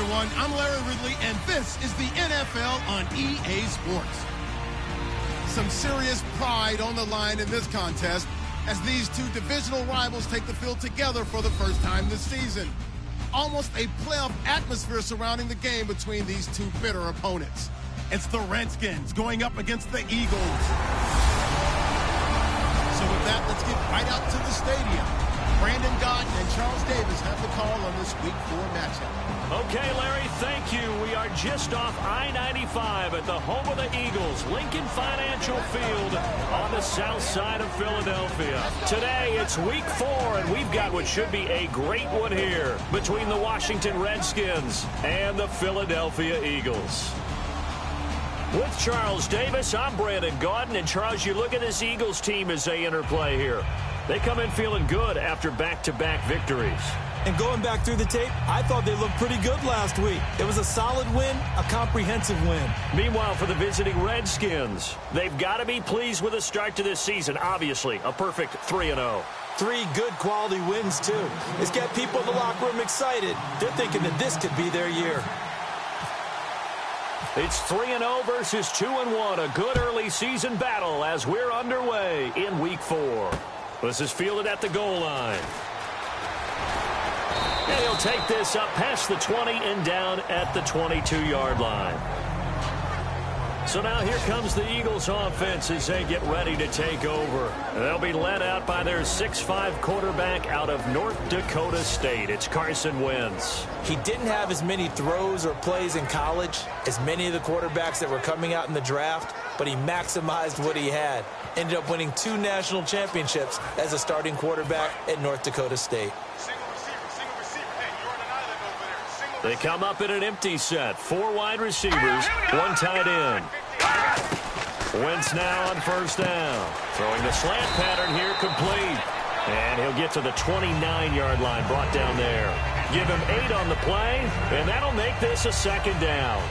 everyone. I'm Larry Ridley, and this is the NFL on EA Sports. Some serious pride on the line in this contest as these two divisional rivals take the field together for the first time this season. Almost a playoff atmosphere surrounding the game between these two bitter opponents. It's the Redskins going up against the Eagles. So with that, let's get right out to the stadium. Brandon Gordon and Charles Davis have the call on this Week 4 matchup. Okay, Larry, thank you. We are just off I-95 at the home of the Eagles, Lincoln Financial Field on the south side of Philadelphia. Today, it's Week 4, and we've got what should be a great one here between the Washington Redskins and the Philadelphia Eagles. With Charles Davis, I'm Brandon Gordon, and Charles, you look at this Eagles team as they interplay here. They come in feeling good after back-to-back victories. And going back through the tape, I thought they looked pretty good last week. It was a solid win, a comprehensive win. Meanwhile, for the visiting Redskins, they've got to be pleased with the start to this season. Obviously, a perfect 3-0. 3 good quality wins, too. It's got people in the locker room excited. They're thinking that this could be their year. It's 3-0 versus 2-1, a good early season battle as we're underway in Week 4. This is fielded at the goal line. And he'll take this up past the 20 and down at the 22-yard line. So now here comes the Eagles offense as they get ready to take over. They'll be led out by their 6'5 quarterback out of North Dakota State. It's Carson Wentz. He didn't have as many throws or plays in college as many of the quarterbacks that were coming out in the draft, but he maximized what he had. Ended up winning 2 national championships as a starting quarterback at North Dakota State. They come up in an empty set. 4 wide receivers, 1 tight end. Wentz now on first down. Throwing the slant pattern here, complete. And he'll get to the 29-yard line, brought down there. Give him 8 on the play, and that'll make this a second down.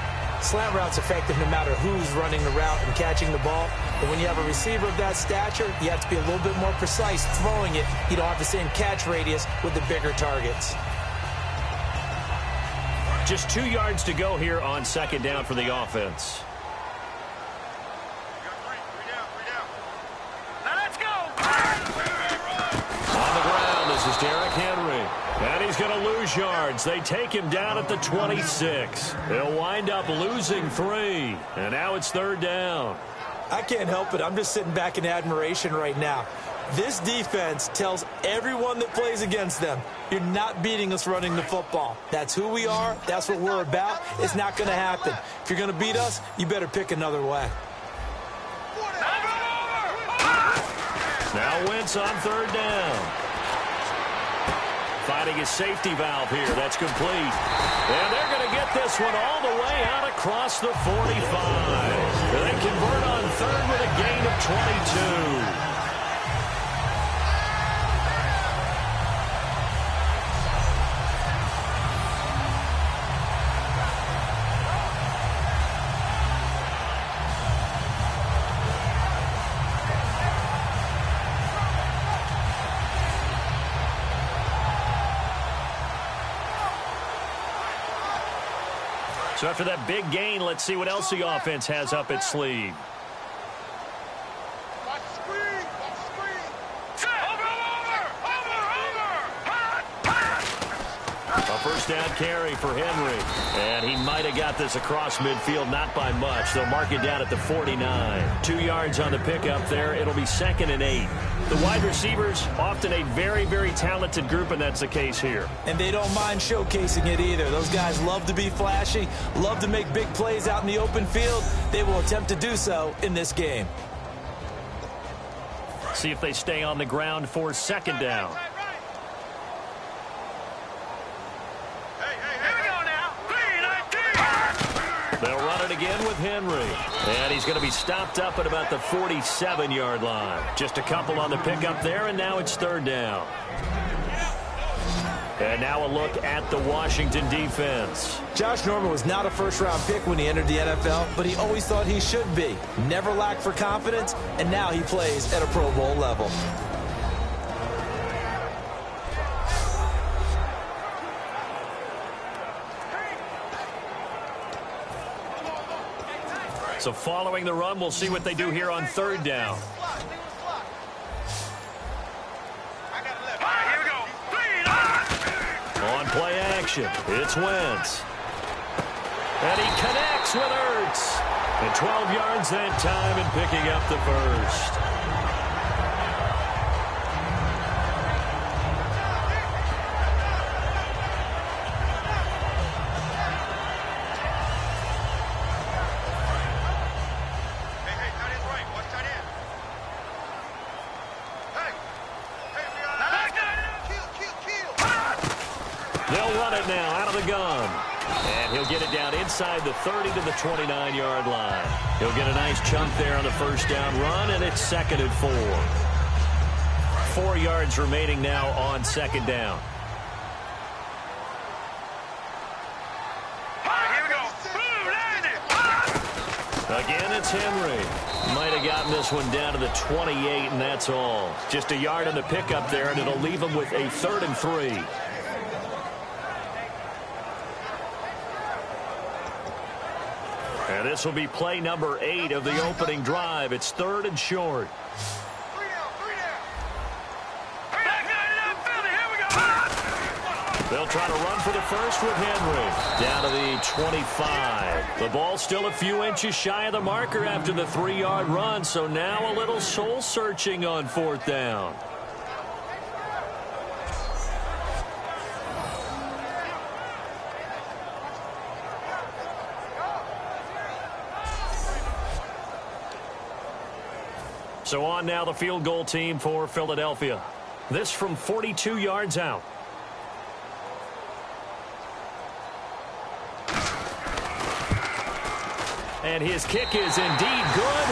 Slant route's effective no matter who's running the route and catching the ball. But when you have a receiver of that stature, you have to be a little bit more precise throwing it. You don't have the same catch radius with the bigger targets. Just 2 yards to go here on second down for the offense. Let's go! On the ground, this is Derrick Henry. And he's going to lose yards. They take him down at the 26. They'll wind up losing 3. And now it's third down. I can't help it. I'm just sitting back in admiration right now. This defense tells everyone that plays against them, you're not beating us running the football. That's who we are. That's what we're about. It's not going to happen. If you're going to beat us, you better pick another way. Now Wentz on third down. Finding his safety valve here. That's complete. And they're going to get this one all the way out across the 45. They convert on third with a gain of 22. So after that big gain, let's see what else the offense has up its sleeve. A first down carry for Henry. And he might have got this across midfield, not by much. They'll mark it down at the 49. 2 yards on the pickup there. It'll be 2nd and 8. The wide receivers, often a very, very talented group, and that's the case here. And they don't mind showcasing it either. Those guys love to be flashy, love to make big plays out in the open field. They will attempt to do so in this game. See if they stay on the ground for second down. They'll run it again with Henry. And he's going to be stopped up at about the 47-yard line. Just a couple on the pickup there, and now it's third down. And now a look at the Washington defense. Josh Norman was not a first-round pick when he entered the NFL, but he always thought he should be. Never lacked for confidence, and now he plays at a Pro Bowl level. So following the run, we'll see what they do here on third down. On play action, it's Wentz. And he connects with Ertz. And 12 yards that time and picking up the first. They'll run it now out of the gun. And he'll get it down inside the 30 to the 29-yard line. He'll get a nice chunk there on the first down run, and it's 2nd and 4. 4 yards remaining now on second down. Again, it's Henry. Might have gotten this one down to the 28, and that's all. Just a yard on the pickup there, and it'll leave him with a 3rd and 3. And this will be play number 8 of the opening drive. It's 3rd and short. They'll try to run for the first with Henry. Down to the 25. The ball still a few inches shy of the marker after the 3-yard run, so now a little soul-searching on 4th down. So on now the field goal team for Philadelphia. This from 42 yards out. And his kick is indeed good.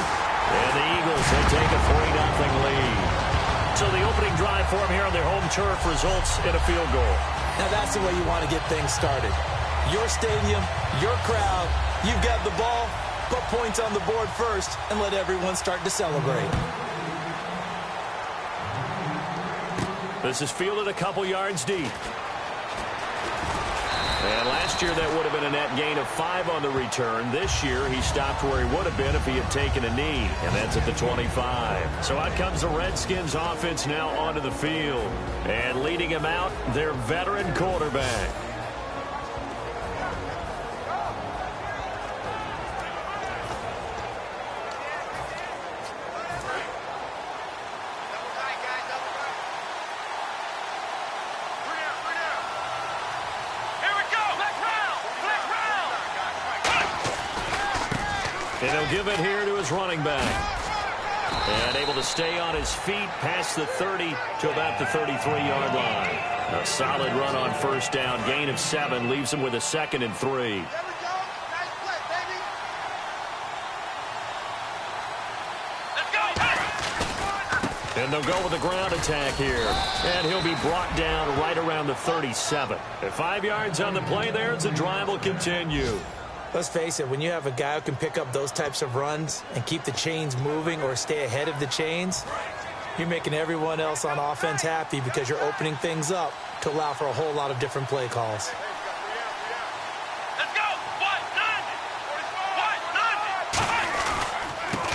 And the Eagles will take a 3-0 lead. So the opening drive for them here on their home turf results in a field goal. Now that's the way you want to get things started. Your stadium, your crowd, you've got the ball. Put points on the board first and let everyone start to celebrate. This is fielded a couple yards deep. And last year that would have been a net gain of 5 on the return. This year he stopped where he would have been if he had taken a knee. And that's at the 25. So out comes the Redskins offense now onto the field. And leading him out, their veteran quarterback. And he'll give it here to his running back. And able to stay on his feet past the 30 to about the 33-yard line. A solid run on first down. Gain of 7 leaves him with a 2nd and 3. And they'll go with the ground attack here. And he'll be brought down right around the 37. At 5 yards on the play there, the drive will continue. Let's face it, when you have a guy who can pick up those types of runs and keep the chains moving or stay ahead of the chains, you're making everyone else on offense happy because you're opening things up to allow for a whole lot of different play calls.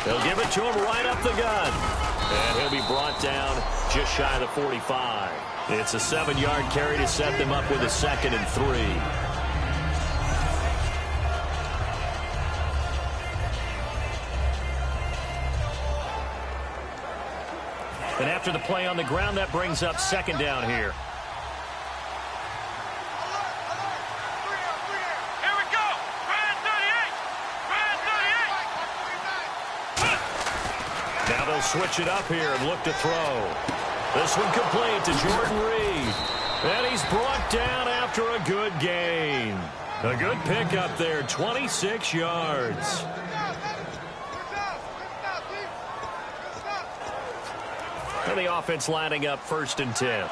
They'll give it to him right up the gun. And he'll be brought down just shy of the 45. It's a 7-yard carry to set them up with a 2nd and 3. And after the play on the ground, that brings up 2nd down here. Here we go. Brand 38. Now they'll switch it up here and look to throw. This one complete to Jordan Reed. And he's brought down after a good gain. A good pickup there, 26 yards. And the offense lining up 1st and 10.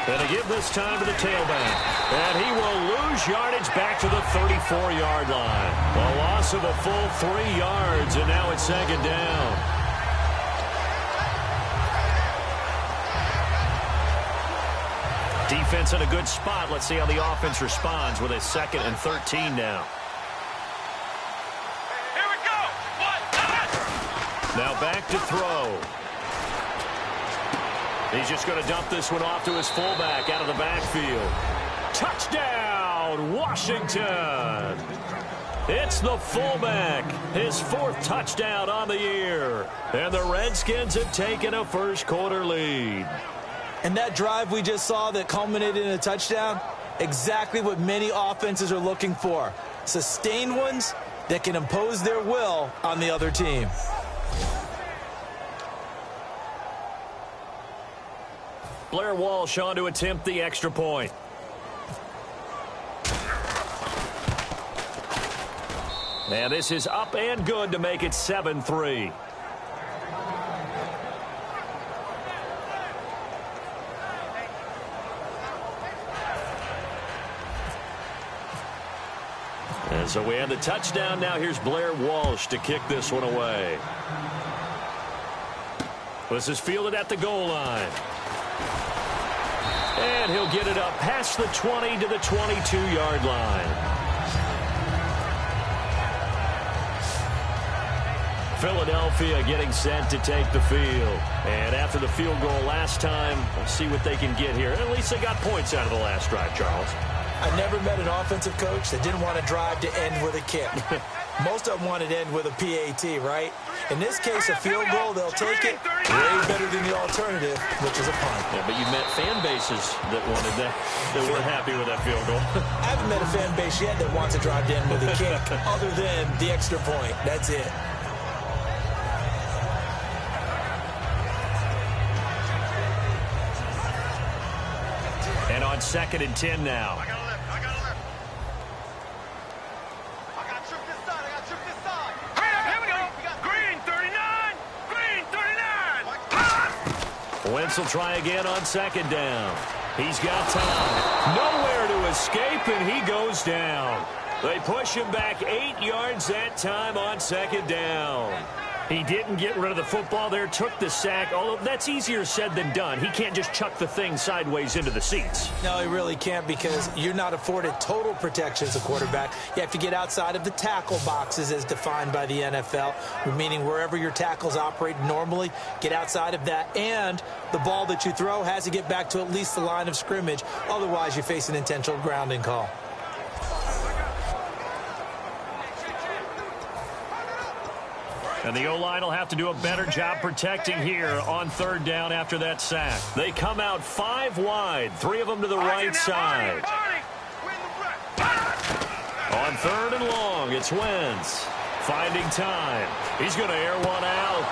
And to give this time to the tailback. And he will lose yardage back to the 34-yard line. A loss of a full 3 yards, and now it's 2nd down. Defense in a good spot. Let's see how the offense responds with a 2nd and 13 now. Here we go. Now back to throw. He's just going to dump this one off to his fullback out of the backfield. Touchdown, Washington. It's the fullback, his 4th touchdown on the year. And the Redskins have taken a first-quarter lead. And that drive we just saw that culminated in a touchdown, exactly what many offenses are looking for. Sustained ones that can impose their will on the other team. Blair Walsh on to attempt the extra point. And this is up and good to make it 7-3. And so we have the touchdown. Now here's Blair Walsh to kick this one away. This is fielded at the goal line. And he'll get it up past the 20 to the 22-yard line. Philadelphia getting set to take the field. And after the field goal last time, we'll see what they can get here. At least they got points out of the last drive, Charles. I never met an offensive coach that didn't want to drive to end with a kick. Most of them wanted to end with a PAT, right? In this case, a field goal, they'll take it. Way better than the alternative, which is a punt. Yeah, but you met fan bases that wanted that were happy with that field goal. I haven't met a fan base yet that wants to drive to end with a kick other than the extra point. That's it. And on 2nd and 10 now. I got trick this side. Here we go. Green 39. Green 39. Wentz will try again on 2nd down. He's got time. Nowhere to escape, and he goes down. They push him back 8 yards that time on 2nd down. He didn't get rid of the football there, took the sack, although that's easier said than done. He can't just chuck the thing sideways into the seats. No, he really can't, because you're not afforded total protection as a quarterback. You have to get outside of the tackle boxes as defined by the NFL, meaning wherever your tackles operate normally, get outside of that, and the ball that you throw has to get back to at least the line of scrimmage. Otherwise, you face an intentional grounding call. And the O-line will have to do a better job protecting here on 3rd down after that sack. They come out 5 wide, 3 of them to the right side. On 3rd and long, it's Wentz. Finding time. He's going to air one out.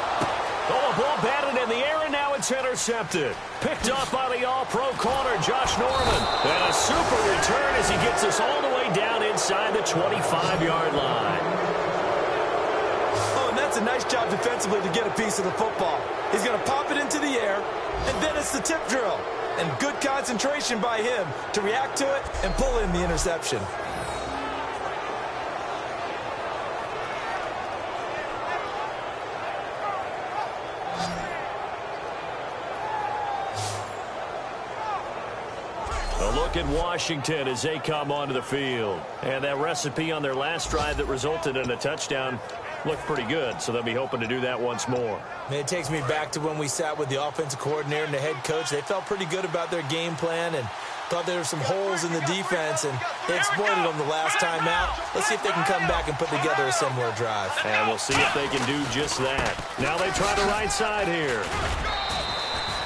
Oh, a ball batted in the air, and now it's intercepted. Picked up by the all-pro corner, Josh Norman. And a super return as he gets us all the way down inside the 25-yard line. That's a nice job defensively to get a piece of the football. He's going to pop it into the air, and then it's the tip drill. And good concentration by him to react to it and pull in the interception. A look at Washington as they come onto the field. And that recipe on their last drive that resulted in a touchdown looked pretty good, so they'll be hoping to do that once more. It takes me back to when we sat with the offensive coordinator and the head coach. They felt pretty good about their game plan and thought there were some holes in the defense, and they exploited them the last time out. Let's see if they can come back and put together a similar drive. And we'll see if they can do just that. Now they try the right side here.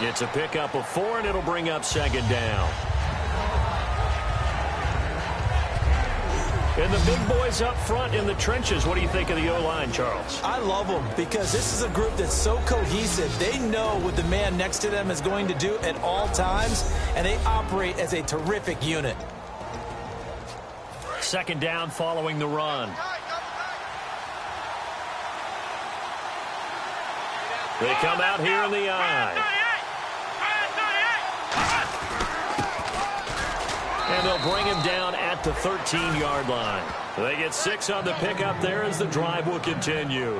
It's a pickup of 4, and it'll bring up 2nd down. And the big boys up front in the trenches. What do you think of the O-line, Charles? I love them because this is a group that's so cohesive. They know what the man next to them is going to do at all times, and they operate as a terrific unit. 2nd down following the run. They come out here in the eye. And they'll bring him down at the 13-yard line. They get 6 on the pickup there as the drive will continue.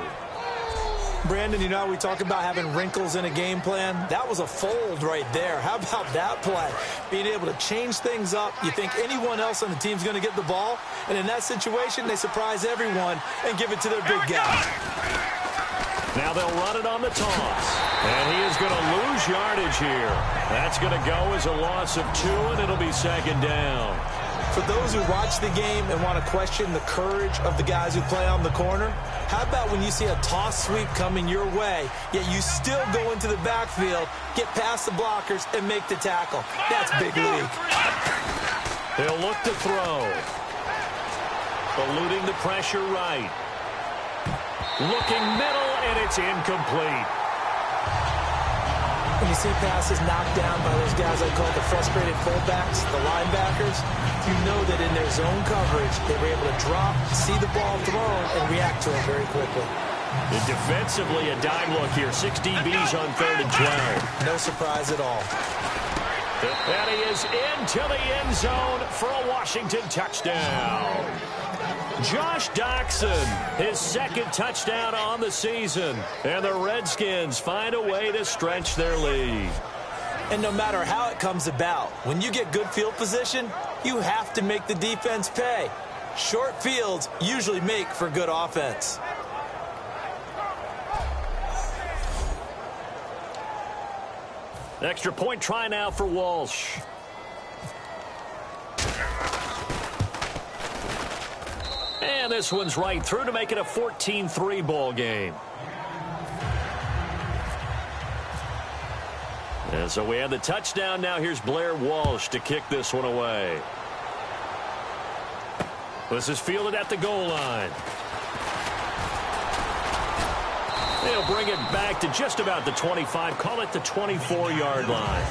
Brandon, you know how we talk about having wrinkles in a game plan? That was a fold right there. How about that play? Being able to change things up. You think anyone else on the team's going to get the ball, and in that situation, they surprise everyone and give it to their big guy. Now they'll run it on the toss. And he is going to lose yardage here. That's going to go as a loss of 2, and it'll be second down. For those who watch the game and want to question the courage of the guys who play on the corner, how about when you see a toss sweep coming your way, yet you still go into the backfield, get past the blockers, and make the tackle? That's big league. He'll look to throw. Eluding the pressure right. Looking middle, and it's incomplete. When you see passes knocked down by those guys I call the frustrated fullbacks, the linebackers, you know that in their zone coverage, they were able to drop, see the ball thrown, and react to it very quickly. And defensively, a dime look here. 6 DBs on 3rd and 12. No surprise at all. And he is into the end zone for a Washington touchdown. Josh Doxson, his 2nd touchdown on the season. And the Redskins find a way to stretch their lead. And no matter how it comes about, when you get good field position, you have to make the defense pay. Short fields usually make for good offense. Extra point try now for Walsh. And this one's right through to make it a 14-3 ball game. And so we have the touchdown. Now here's Blair Walsh to kick this one away. This is fielded at the goal line. They'll bring it back to just about the 25. Call it the 24-yard line.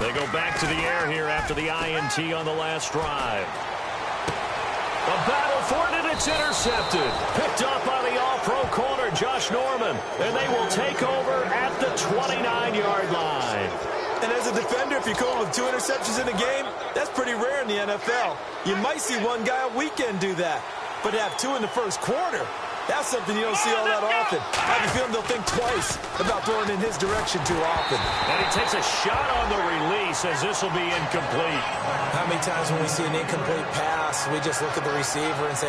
They go back to the air here after the INT on the last drive. A battle for it, and it's intercepted. Picked up by the all-pro corner, Josh Norman. And they will take over at the 29-yard line. And as a defender, if you come with 2 interceptions in a game, that's pretty rare in the NFL. You might see one guy a weekend do that. But to have 2 in the first quarter, that's something you don't see all that often. I have a feeling they'll think twice about throwing in his direction too often. And he takes a shot on the release as this will be incomplete. How many times when we see an incomplete pass, we just look at the receiver and say,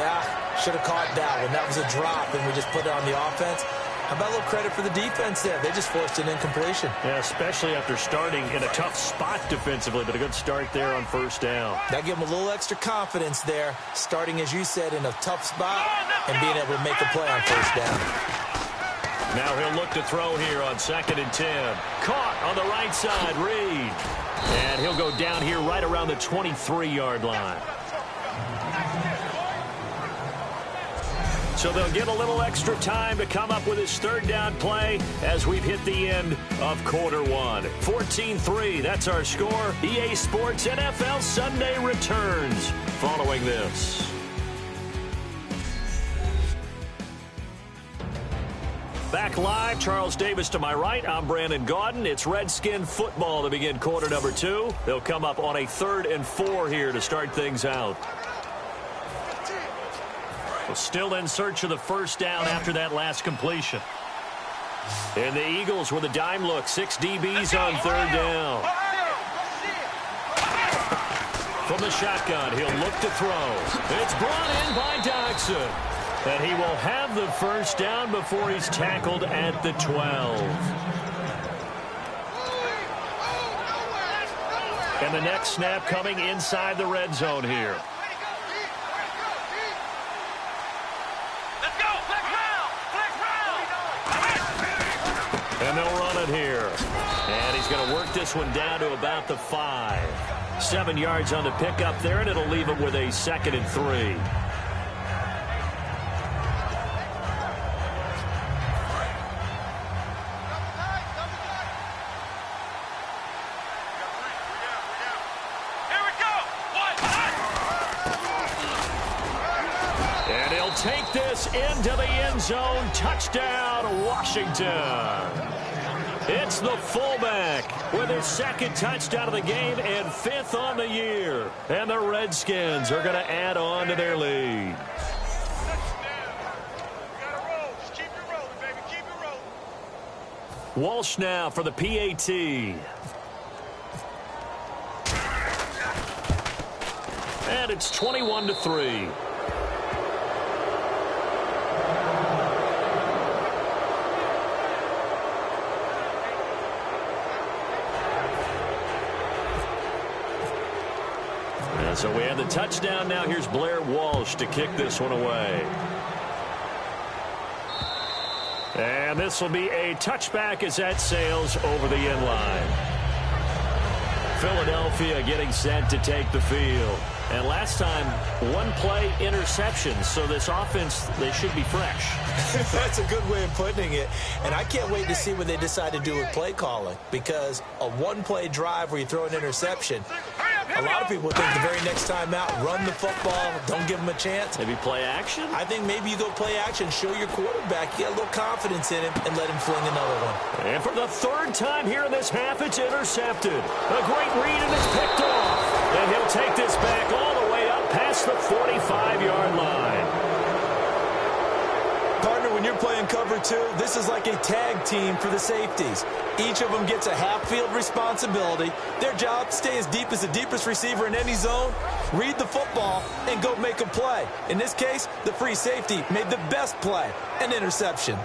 should have caught that one. That was a drop, and we just put it on the offense. How about a little credit for the defense there? They just forced an incompletion. Yeah, especially after starting in a tough spot defensively, but a good start there on first down. That gave them a little extra confidence there, starting, as you said, in a tough spot and being able to make a play on first down. Now he'll look to throw here on 2nd and 10. Caught on the right side, Reed. And he'll go down here right around the 23-yard line. So they'll get a little extra time to come up with his 3rd down play as we've hit the end of quarter 1. 14-3, that's our score. EA Sports NFL Sunday returns following this. Back live, Charles Davis to my right. I'm Brandon Gaudin. It's Redskin football to begin quarter number 2. They'll come up on a 3rd and 4 here to start things out. Still in search of the first down after that last completion. And the Eagles with a dime look. 6 DBs on 3rd down. From the shotgun, he'll look to throw. It's brought in by Doxson. And he will have the first down before he's tackled at the 12. And the next snap coming inside the red zone here. And they'll run it here. And he's going to work this one down to about the 5. 7 yards on the pickup there, and it'll leave him with a 2nd and 3. And he'll take this into the end zone. Touchdown, Washington. It's the fullback with his second touchdown of the game and 5th on the year. And the Redskins are going to add on to their lead. Walsh now for the PAT. And it's 21-3. And so we have the touchdown now. Here's Blair Walsh to kick this one away. And this will be a touchback as that sails over the end line. Philadelphia getting set to take the field. And last time, one play interception. So this offense, they should be fresh. That's a good way of putting it. And I can't wait to see what they decide to do with play calling. Because a one-play drive where you throw an interception, a lot of people think the very next time out, run the football, don't give them a chance. Maybe play action? I think maybe you go play action, show your quarterback, you get a little confidence in him, and let him fling another one. And for the third time here in this half, it's intercepted. A great read, and it's picked off. And he'll take this back all the way up past the 45-yard line. Partner, when you're playing cover two, this is like a tag team for the safeties. Each of them gets a half-field responsibility. Their job, stay as deep as the deepest receiver in any zone, read the football, and go make a play. In this case, the free safety made the best play, an interception.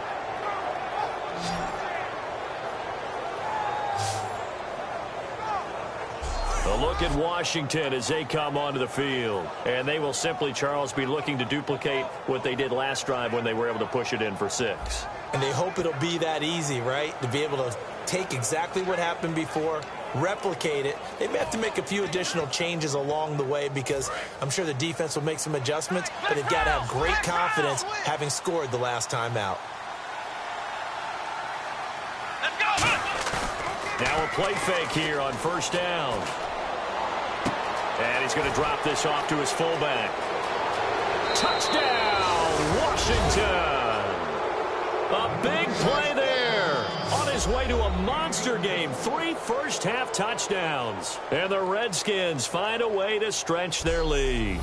A look at Washington as they come onto the field. And they will simply, Charles, be looking to duplicate what they did last drive when they were able to push it in for 6. And they hope it'll be that easy, right? To be able to take exactly what happened before, replicate it. They may have to make a few additional changes along the way because I'm sure the defense will make some adjustments, but they've got to have great confidence having scored the last time out. Now a play fake here on first down. And he's going to drop this off to his fullback. Touchdown, Washington! A big play there. On his way to a monster game. 3 first-half touchdowns. And the Redskins find a way to stretch their lead.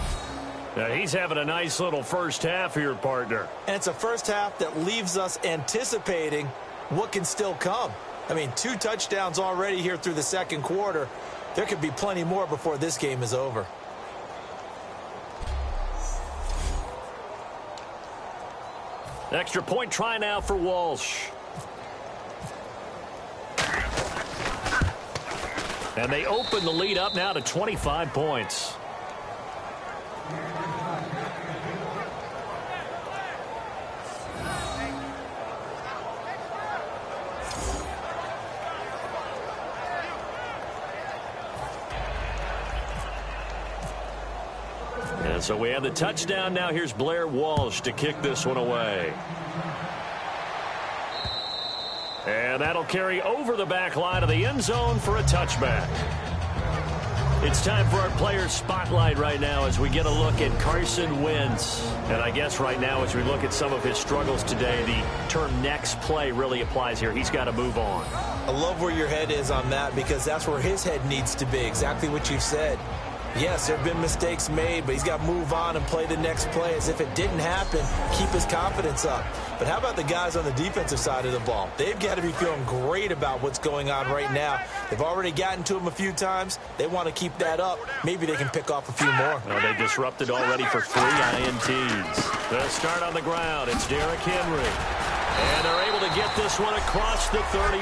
Now, he's having a nice little first half here, partner. And it's a first half that leaves us anticipating what can still come. I mean, 2 touchdowns already here through the second quarter. There could be plenty more before this game is over. Extra point try now for Walsh. And they open the lead up now to 25 points. And so we have the touchdown. Now here's Blair Walsh to kick this one away. And that'll carry over the back line of the end zone for a touchback. It's time for our player spotlight right now as we get a look at Carson Wentz. And I guess right now as we look at some of his struggles today, the term next play really applies here. He's got to move on. I love where your head is on that because that's where his head needs to be, exactly what you've said. Yes, there have been mistakes made, but he's got to move on and play the next play as if it didn't happen, keep his confidence up. But how about the guys on the defensive side of the ball? They've got to be feeling great about what's going on right now. They've already gotten to him a few times. They want to keep that up. Maybe they can pick off a few more. Well, they disrupted already for 3 INTs. They'll start on the ground. It's Derrick Henry. And they're able to get this one across the 35.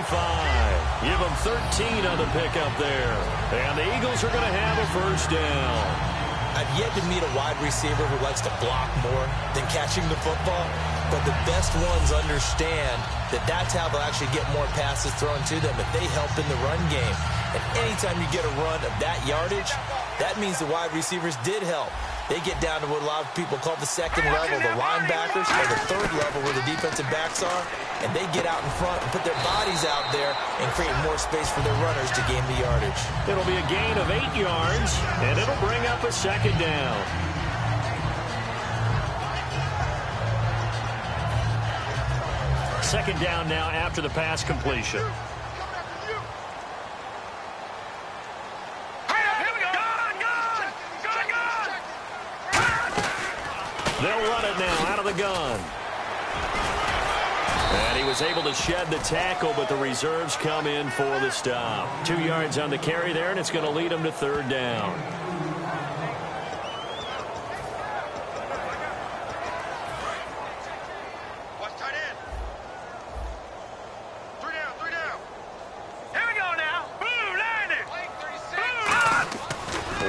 Give them 13 on the pickup there. And the Eagles are going to have a first down. I've yet to meet a wide receiver who likes to block more than catching the football. But the best ones understand that that's how they'll actually get more passes thrown to them if they help in the run game. And anytime you get a run of that yardage, that means the wide receivers did help. They get down to what a lot of people call the second level, the linebackers, or the third level where the defensive backs are, and they get out in front and put their bodies out there and create more space for their runners to gain the yardage. It'll be a gain of 8 yards, and it'll bring up a second down. Second down now after the pass completion. They'll run it now out of the gun. And he was able to shed the tackle, but the reserves come in for the stop. 2 yards on the carry there, and it's going to lead them to third down. Watch tight end. 3 down, 3 down. Here we go now. Boom, landed.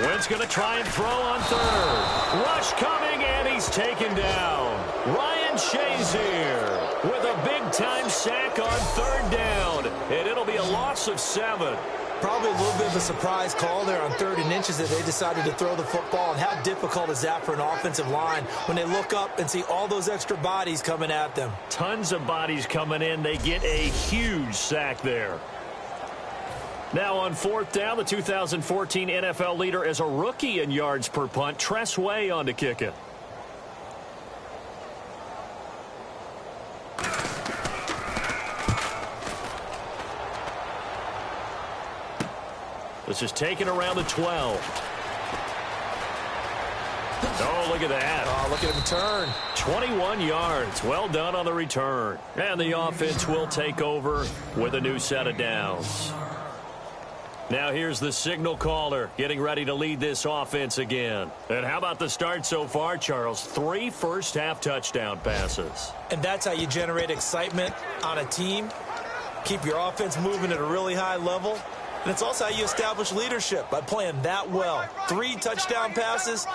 Wentz going to try and throw on third. Rush coming, and he's taken down. Ryan Shazier with a big-time sack on third down, and it'll be a loss of 7. Probably a little bit of a surprise call there on 3rd and inches that they decided to throw the football. And how difficult is that for an offensive line when they look up and see all those extra bodies coming at them? Tons of bodies coming in. They get a huge sack there. Now on 4th down, the 2014 NFL leader as a rookie in yards per punt, Tress Way on to kick it. This is taken around the 12. Oh, look at that. Oh, look at him turn. 21 yards. Well done on the return. And the offense will take over with a new set of downs. Now here's the signal caller getting ready to lead this offense again. And how about the start so far, Charles? 3 first-half touchdown passes. And that's how you generate excitement on a team. Keep your offense moving at a really high level. And it's also how you establish leadership by playing that well. 3 touchdown passes,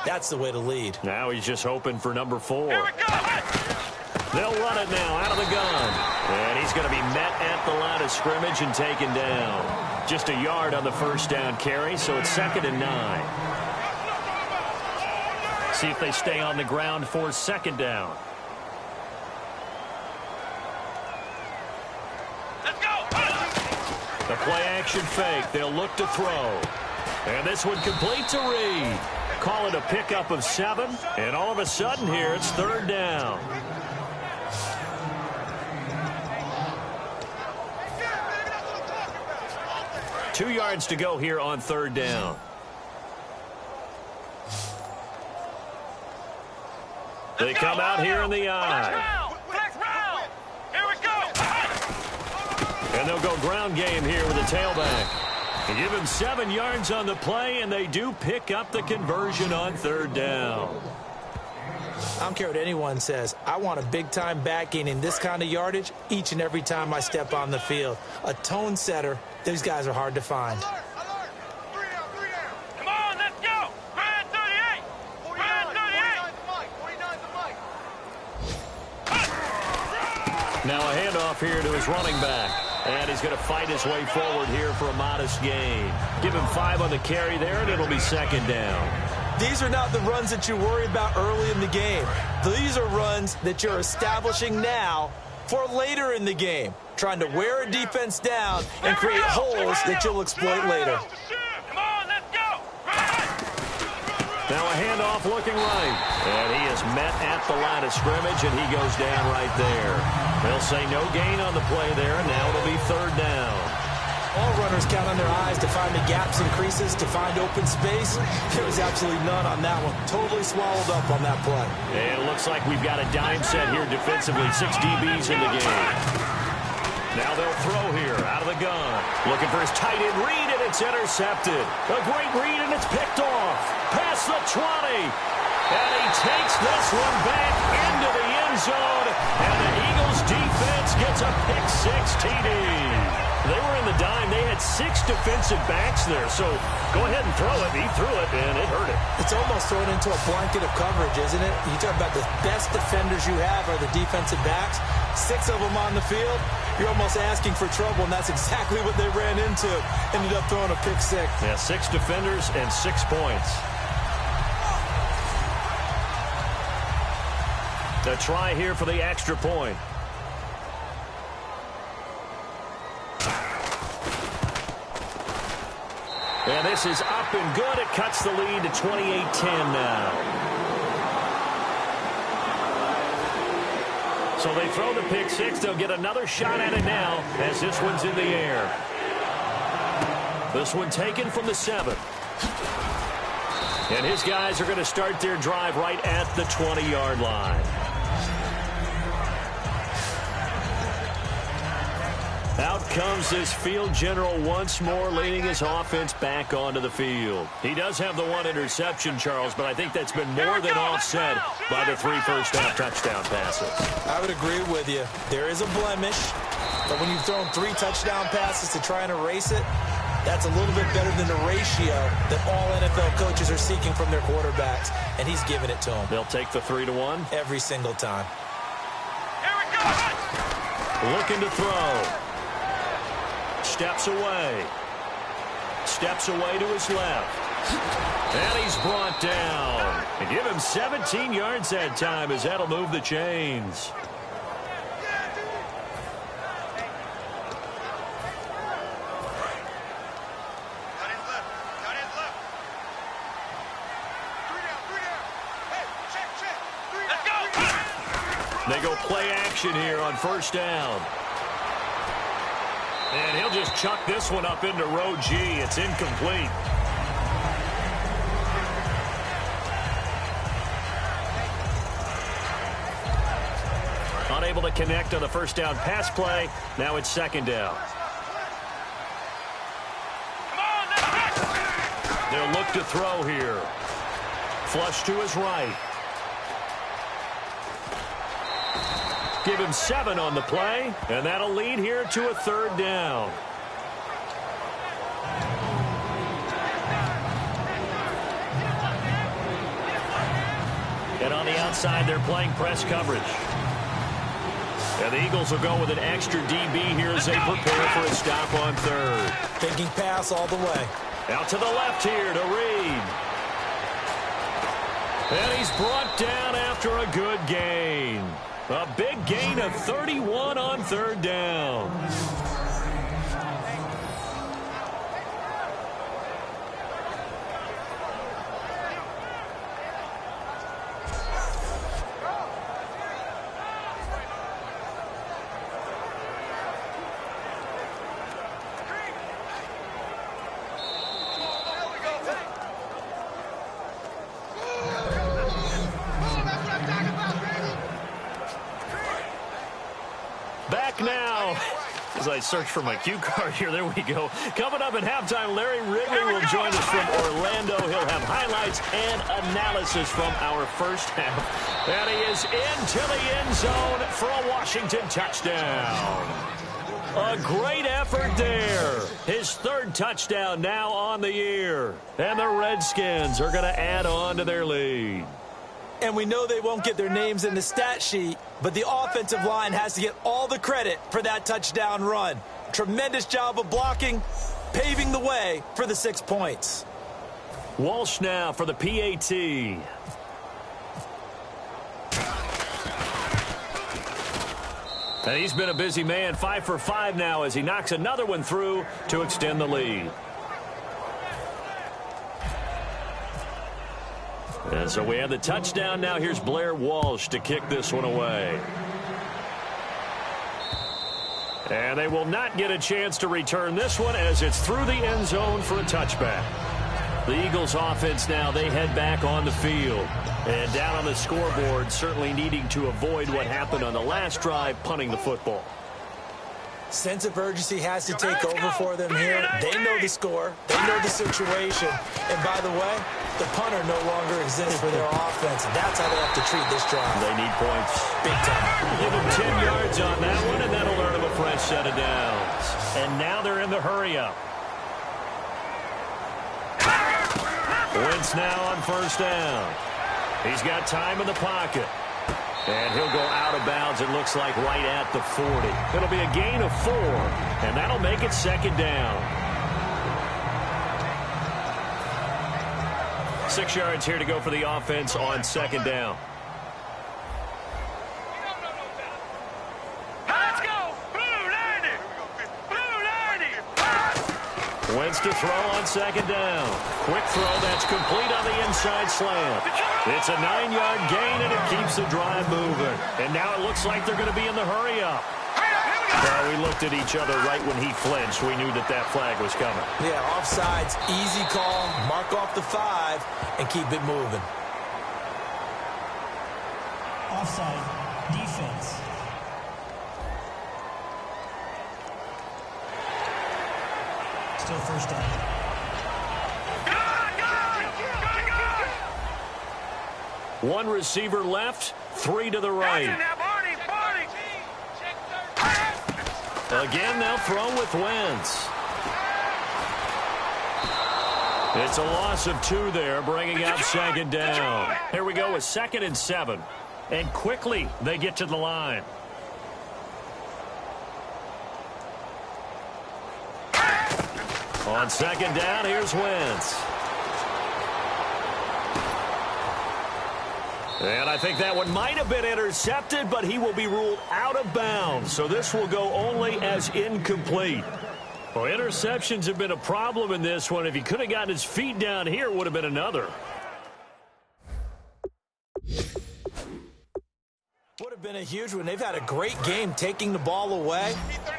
that's the way to lead. Now he's just hoping for number 4. Here we go. They'll run it now out of the gun. And he's going to be met at the line of scrimmage and taken down. Just a yard on the first down carry, so it's 2nd and 9. See if they stay on the ground for 2nd down. Let's go. The play-action fake. They'll look to throw. And this one complete to Reed. Call it a pickup of 7. And all of a sudden here, it's 3rd down. Two yards to go here on 3rd down. They come out here in the eye. Here we go. And they'll go ground game here with a tailback. And give him 7 yards on the play, and they do pick up the conversion on 3rd down. I don't care what anyone says. I want a big-time back gaining this kind of yardage each and every time I step on the field. A tone setter. These guys are hard to find. Alert. 3 down. Come on, let's go. Brad 38. Brad 38. Now a handoff here to his running back. And he's going to fight his way forward here for a modest gain. Give him 5 on the carry there, and it'll be 2nd down. These are not the runs that you worry about early in the game. These are runs that you're establishing now for later in the game, trying to wear a defense down and create holes that you'll exploit later. Come on, let's go. Now a handoff looking right. And he is met at the line of scrimmage, and he goes down right there. They'll say no gain on the play there, and now it'll be 3rd down. All runners count on their eyes to find the gaps and creases, to find open space. There was absolutely none on that one. Totally swallowed up on that play. And it looks like we've got a dime set here defensively. 6 DBs in the game. Now they'll throw here out of the gun. Looking for his tight end read, and it's intercepted. A great read, and it's picked off. Past the 20. And he takes this one back into the end zone. And the Eagles defense gets a pick-6 TD. They were in the dime. They had 6 defensive backs there. So go ahead and throw it. He threw it, and it hurt it. It's almost thrown into a blanket of coverage, isn't it? You talk about the best defenders you have are the defensive backs. 6 of them on the field. You're almost asking for trouble, and that's exactly what they ran into. Ended up throwing a pick-6. Yeah, 6 defenders and 6 points. The try here for the extra point. And this is up and good. It cuts the lead to 28-10 now. So they throw the pick-6. They'll get another shot at it now as this one's in the air. This one taken from the 7. And his guys are going to start their drive right at the 20-yard line. Out comes this field general once more, leading his offense back onto the field. He does have the one interception, Charles, but I think that's been more than offset by the 3 first-half touchdown passes. I would agree with you. There is a blemish, but when you've thrown 3 touchdown passes to try and erase it, that's a little bit better than the ratio that all NFL coaches are seeking from their quarterbacks, and he's giving it to them. They'll take the 3-1. Every single time. Here we go. Looking to throw. Steps away. Steps away to his left. And he's brought down. And give him 17 yards that time, as that'll move the chains. They go play action here on first down. And he'll just chuck this one up into row G. It's incomplete. Unable to connect on the first down pass play. Now it's second down. They'll look to throw here. Flush to his right. Give him 7 on the play, and that'll lead here to a third down. And on the outside, they're playing press coverage. And the Eagles will go with an extra DB here as they prepare for a stop on third. Thinking pass all the way. Out to the left here to Reed. And he's brought down after a good gain. A big gain of 31 on third down. Back now. As I search for my cue card here, there we go. Coming up at halftime, Larry Ridley will join us from Orlando. He'll have highlights and analysis from our first half. And he is into the end zone for a Washington touchdown. A great effort there. His third touchdown now on the year. And the Redskins are going to add on to their lead. And we know they won't get their names in the stat sheet, but the offensive line has to get all the credit for that touchdown run. Tremendous job of blocking, paving the way for the 6 points. Walsh now for the PAT. And he's been a busy man, 5 for 5 now as he knocks another one through to extend the lead. And so we have the touchdown. Now here's Blair Walsh to kick this one away. And they will not get a chance to return this one as it's through the end zone for a touchback. The Eagles offense now, they head back on the field. And down on the scoreboard, certainly needing to avoid what happened on the last drive, punting the football. Sense of urgency has to take over for them here. They know the score. They know the situation. And by the way, the punter no longer exists for their offense. And that's how they have to treat this drive. They need points. Big time. Give them 10 yards on that one, and that'll earn them a fresh set of downs. And now they're in the hurry-up. Wentz now on first down. He's got time in the pocket. And he'll go out of bounds, it looks like, right at the 40. It'll be a gain of 4, and that'll make it second down. 6 yards here to go for the offense on second down. Let's go! Blue 90! Blue 90! Wentz to throw on second down. Quick throw, that's complete on the inside slant. It's a 9-yard gain, and it keeps the drive moving. And now it looks like they're going to be in the hurry-up. Well, we looked at each other right when he flinched. We knew that that flag was coming. Yeah, offsides, easy call. Mark off the 5 and keep it moving. Offside, defense. Still first down. One receiver left, 3 to the right. Again, they'll throw with Wentz. It's a loss of 2 there, bringing up second down. Here we go with 2nd and 7. And quickly, they get to the line. On second down, here's Wentz. And I think that one might have been intercepted, but he will be ruled out of bounds. So this will go only as incomplete. Well, interceptions have been a problem in this one. If he could have gotten his feet down here, it would have been another. Would have been a huge one. They've had a great game taking the ball away.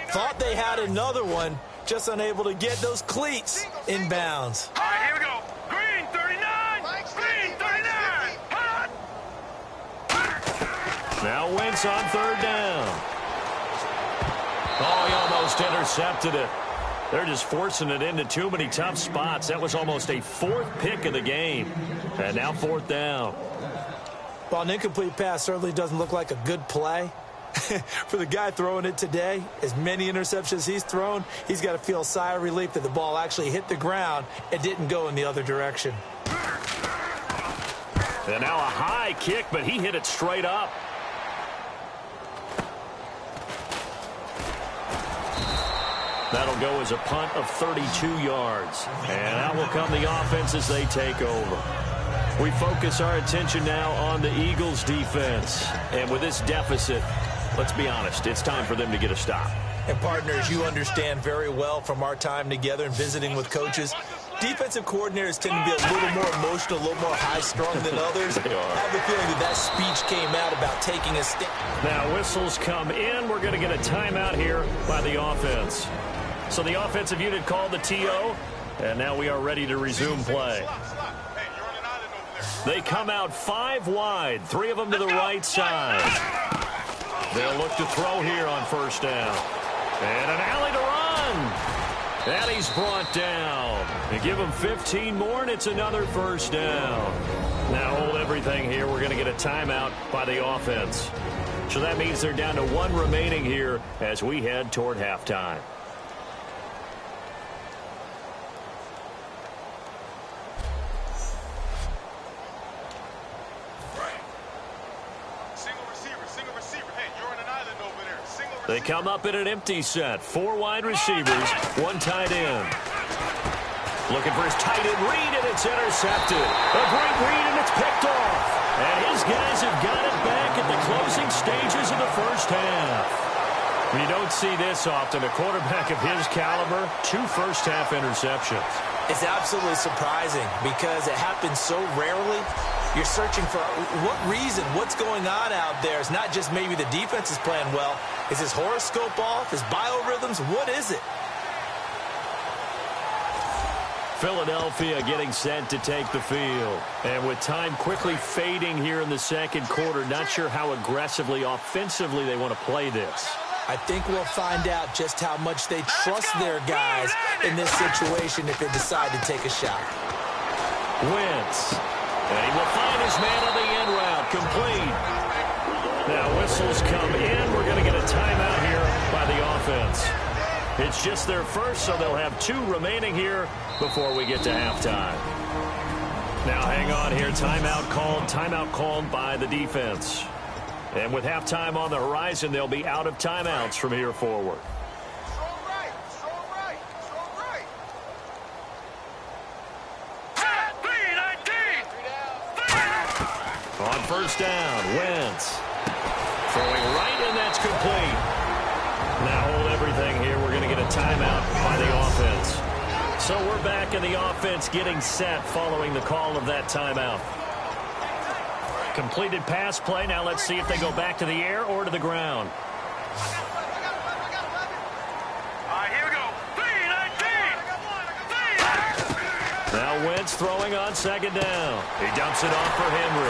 Thought they had another one, just unable to get those cleats in bounds. All right, here we go. Green 39. Green 39. Hot. Now Wentz on 3rd down. Oh, he almost intercepted it. They're just forcing it into too many tough spots. That was almost a 4th pick of the game. And now 4th down. Well, an incomplete pass certainly doesn't look like a good play. For the guy throwing it today, as many interceptions he's thrown, he's got to feel a sigh of relief that the ball actually hit the ground and didn't go in the other direction. And now a high kick, but he hit it straight up. That'll go as a punt of 32 yards. And out will come the offense as they take over. We focus our attention now on the Eagles' defense. And with this deficit, let's be honest, it's time for them to get a stop. And partners, you understand very well from our time together and visiting with coaches, defensive coordinators tend to be a little more emotional, a little more high-strung than others. They are. I have the feeling that speech came out about taking a stand. Now whistles come in. We're going to get a timeout here by the offense. So the offensive unit called the TO, and now we are ready to resume play. They come out 5 wide, 3 of them to the right side. They'll look to throw here on 1st down. And an alley to run. And he's brought down. They give him 15 more, and it's another 1st down. Now hold everything here. We're going to get a timeout by the offense. So that means they're down to 1 remaining here as we head toward halftime. They come up in an empty set. 4 wide receivers, 1 tight end. Looking for his tight end read, and it's intercepted. A great read, and it's picked off. And his guys have got it back at the closing stages of the 1st half. You don't see this often. A quarterback of his caliber, 2 first-half interceptions. It's absolutely surprising because it happens so rarely. You're searching for what reason, what's going on out there. It's not just maybe the defense is playing well. Is his horoscope off? His biorhythms? What is it? Philadelphia getting set to take the field. And with time quickly fading here in the 2nd quarter, not sure how aggressively, offensively they want to play this. I think we'll find out just how much they trust their guys in this situation if they decide to take a shot. Wentz. And he will find his man on the end route. Complete. Now whistles come in. We're going to get a timeout here by the offense. It's just their first, so they'll have 2 remaining here before we get to halftime. Now hang on here. Timeout called by the defense. And with halftime on the horizon, they'll be out of timeouts from here forward. On 1st down, Wentz. Throwing right, and that's complete. Now hold everything here. We're going to get a timeout by the offense. So we're back in the offense getting set following the call of that timeout. Completed pass play. Now let's see if they go back to the air or to the ground. Now Wentz throwing on second down. He dumps it off for Henry.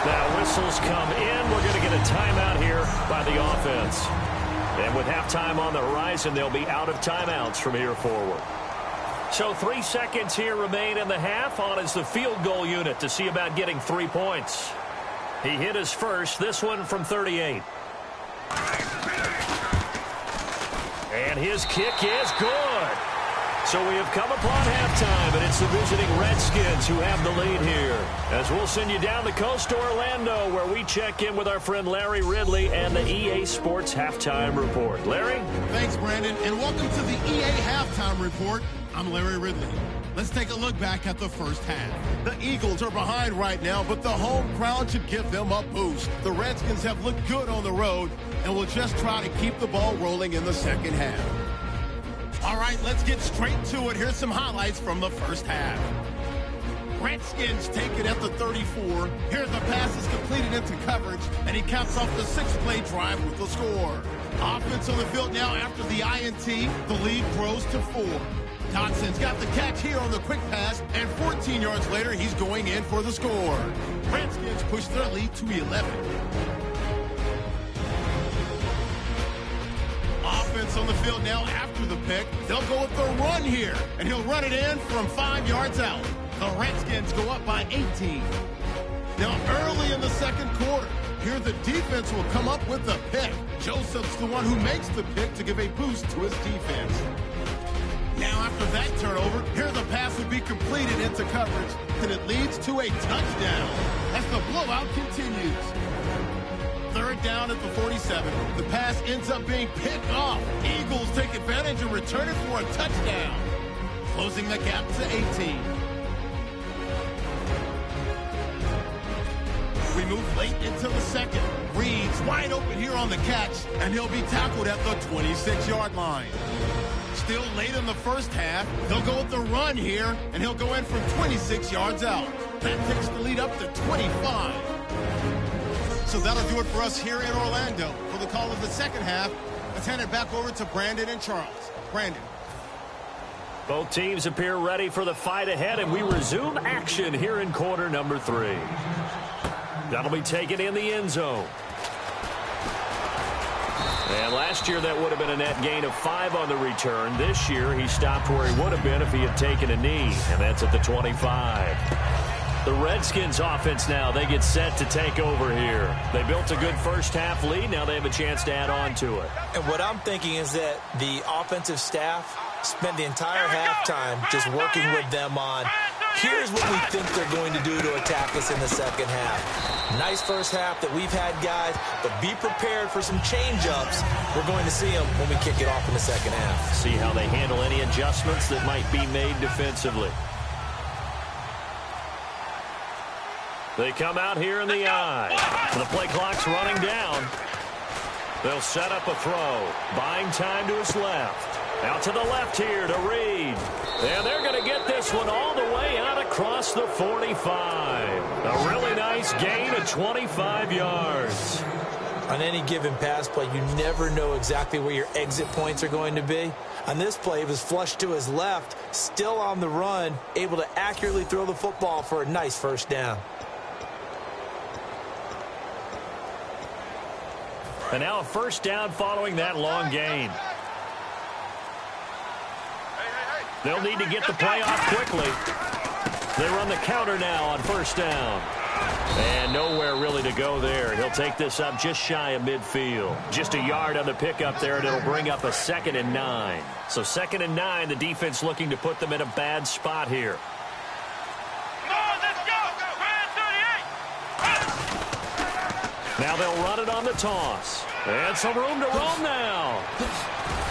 Now whistles come in. We're going to get a timeout here by the offense. And with halftime on the horizon, they'll be out of timeouts from here forward. So 3 seconds here remain in the half. On is the field goal unit to see about getting 3 points. He hit his first, this one from 38. And his kick is good. So we have come upon halftime, and it's the visiting Redskins who have the lead here. As we'll send you down the coast to Orlando, where we check in with our friend Larry Ridley and the EA Sports Halftime Report. Larry? Thanks, Brandon, and welcome to the EA Halftime Report. I'm Larry Ridley. Let's take a look back at the first half. The Eagles are behind right now, but the home crowd should give them a boost. The Redskins have looked good on the road and will just try to keep the ball rolling in the second half. All right, let's get straight to it. Here's some highlights from the first half. Redskins take it at the 34. Here the pass is completed into coverage, and he caps off the 6-play drive with the score. Offense on the field now after the INT. The lead grows to 4. Dotson's got the catch here on the quick pass, and 14 yards later, he's going in for the score. Redskins push their lead to 11. Offense on the field now after the pick. They'll go with the run here, and he'll run it in from 5 yards out. The Redskins go up by 18. Now early in the second quarter, here the defense will come up with the pick. Joseph's the one who makes the pick to give a boost to his defense. Now after that turnover, here the pass will be completed into coverage, and it leads to a touchdown as the blowout continues. Third down at the 47. The pass ends up being picked off. Eagles take advantage and return it for a touchdown, closing the gap to 18. We move late into the second. Reed's wide open here on the catch, and he'll be tackled at the 26-yard line. Still late in the first half, they'll go with the run here, and he'll go in from 26 yards out. That takes the lead up to 25. So that'll do it for us here in Orlando. For the call of the second half, let's hand it back over to Brandon and Charles. Brandon. Both teams appear ready for the fight ahead, and we resume action here in quarter number 3. That'll be taken in the end zone. And last year that would have been a net gain of 5 on the return. This year he stopped where he would have been if he had taken a knee, and that's at the 25. The Redskins offense now, they get set to take over here. They built a good first half lead. Now they have a chance to add on to it. And what I'm thinking is that the offensive staff spent the entire halftime just working with them on, here's what we think they're going to do to attack us in the second half. Nice first half that we've had, guys, but be prepared for some change-ups. We're going to see them when we kick it off in the second half. See how they handle any adjustments that might be made defensively. They come out here in the eye. The play clock's running down. They'll set up a throw. Buying time to his left. Out to the left here to Reed. And they're going to get this one all the way out across the 45. A really nice gain of 25 yards. On any given pass play, you never know exactly where your exit points are going to be. On this play, it was flushed to his left, still on the run, able to accurately throw the football for a nice first down. And now a first down following that long gain. They'll need to get the play off quickly. They run the counter now on first down. And nowhere really to go there. He'll take this up just shy of midfield. Just a yard on the pickup there, and it'll bring up a 2nd and 9. So 2nd and 9, the defense looking to put them in a bad spot here. Now they'll run it on the toss. And some room to roam now.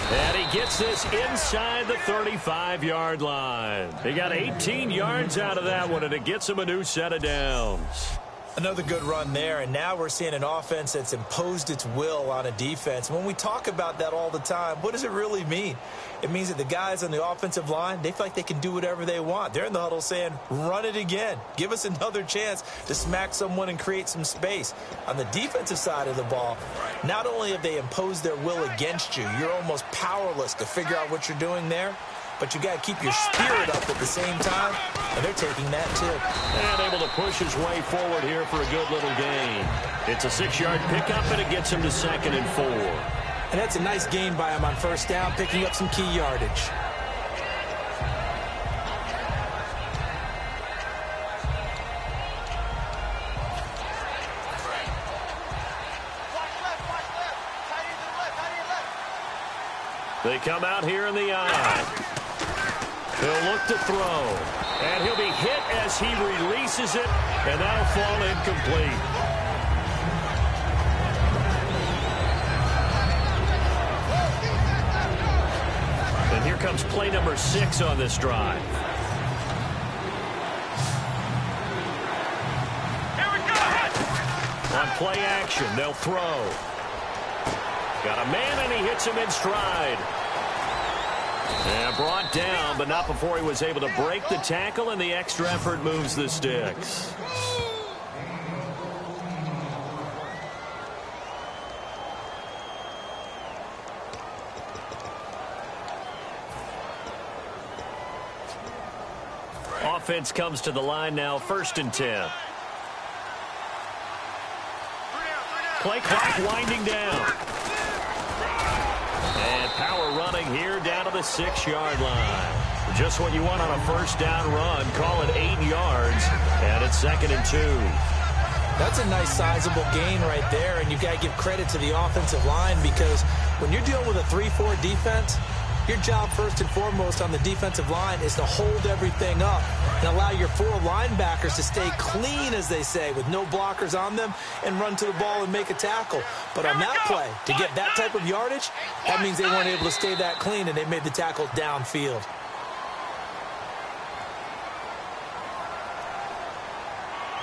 And he gets this inside the 35-yard line. He got 18 yards out of that one, and it gets him a new set of downs. Another good run there, and now we're seeing an offense that's imposed its will on a defense. When we talk about that all the time, what does it really mean? It means that the guys on the offensive line, they feel like they can do whatever they want. They're in the huddle saying, run it again. Give us another chance to smack someone and create some space. On the defensive side of the ball, not only have they imposed their will against you, you're almost powerless to figure out what you're doing there. but you got to keep your spirit up at the same time, and they're taking that too. And able to push his way forward here for a good little gain. It's a 6-yard pickup, and it gets him to 2nd and 4. And that's a nice gain by him on first down, picking up some key yardage. They come out here in the eye. He'll look to throw. And he'll be hit as he releases it, and that'll fall incomplete. And here comes play number 6 on this drive. Here we go. On play action, they'll throw. Got a man, and he hits him in stride. And brought down, but not before he was able to break the tackle, and the extra effort moves the sticks. Offense comes to the line now, 1st and 10. Play clock winding down. And power running here down to the 6-yard line. Just what you want on a first down run. Call it 8 yards, and it's 2nd and 2. That's a nice sizable gain right there, and you've got to give credit to the offensive line because when you're dealing with a 3-4 defense, your job first and foremost on the defensive line is to hold everything up and allow your 4 linebackers to stay clean, as they say, with no blockers on them and run to the ball and make a tackle. But on that play, to get that type of yardage, that means they weren't able to stay that clean, and they made the tackle downfield.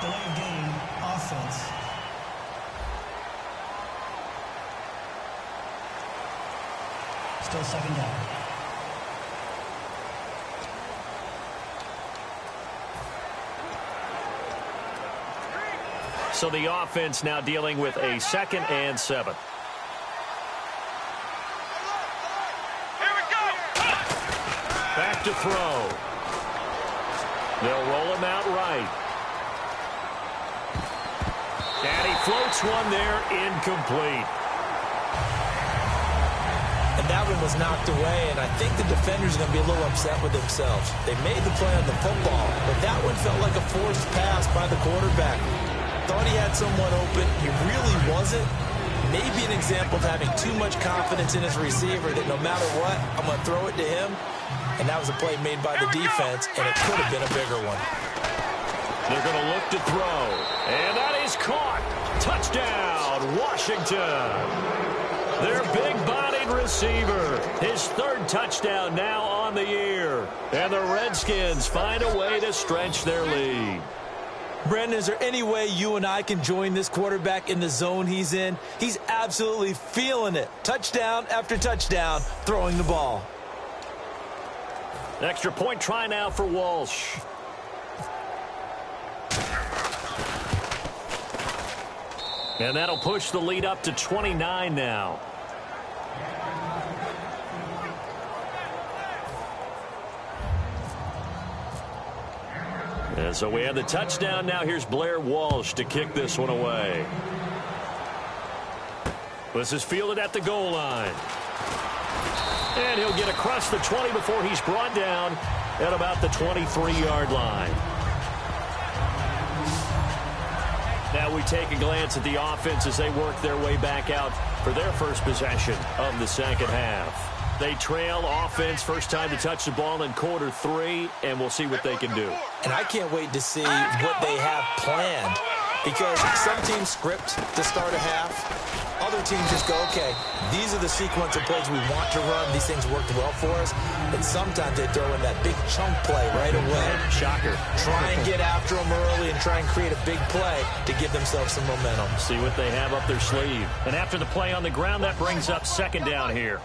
Delay of game, offense. Still 2nd down. So the offense now dealing with a 2nd and 7. Here we go. Back to throw. They'll roll him out right. And he floats one there, incomplete. And that one was knocked away, and I think the defenders are going to be a little upset with themselves. They made the play on the football, but that one felt like a forced pass by the quarterback. Thought he had someone open. He really wasn't. Maybe an example of having too much confidence in his receiver that no matter what, I'm going to throw it to him. And that was a play made by the defense, and it could have been a bigger one. They're going to look to throw. And that is caught. Touchdown, Washington. Their big-bodied receiver. His 3rd touchdown now on the year. And the Redskins find a way to stretch their lead. Brandon, is there any way you and I can join this quarterback in the zone he's in? He's absolutely feeling it. Touchdown after touchdown, throwing the ball. Extra point try now for Walsh. And that'll push the lead up to 29 now. And so we have the touchdown. Now here's Blair Walsh to kick this one away. This is fielded at the goal line. And he'll get across the 20 before he's brought down at about the 23-yard line. Now we take a glance at the offense as they work their way back out for their first possession of the 2nd half. They trail offense, first time to touch the ball in quarter 3, and we'll see what they can do. And I can't wait to see what they have planned because some teams script to start a half. Other teams just go, okay, these are the sequence of plays we want to run. These things worked well for us. And sometimes they throw in that big chunk play right away. Shocker. Try and get after them early and try and create a big play to give themselves some momentum. See what they have up their sleeve. And after the play on the ground, that brings up 2nd down here.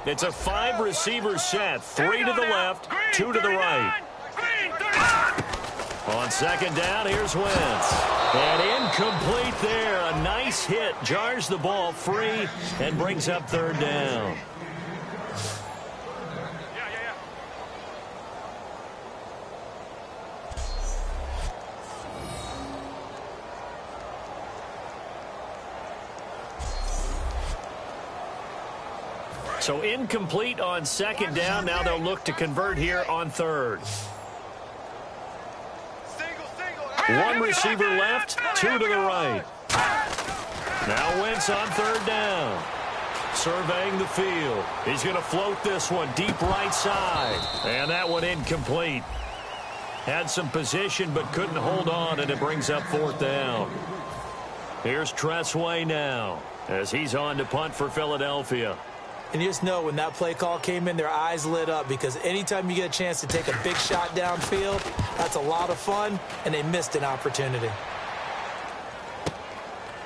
It's a 5-receiver set. 3 to the left, 2 to the right. On 2nd down, here's Wentz. And incomplete there. A nice hit. Jars the ball free and brings up 3rd down. So incomplete on second down. Now they'll look to convert here on third. One receiver left, two to the right. Now Wentz on third down. Surveying the field. He's going to float this one deep right side. And that one incomplete. Had some position but couldn't hold on, and it brings up fourth down. Here's Tressway now as he's on to punt for Philadelphia. And you just know when that play call came in, their eyes lit up, because anytime you get a chance to take a big shot downfield, that's a lot of fun, and they missed an opportunity.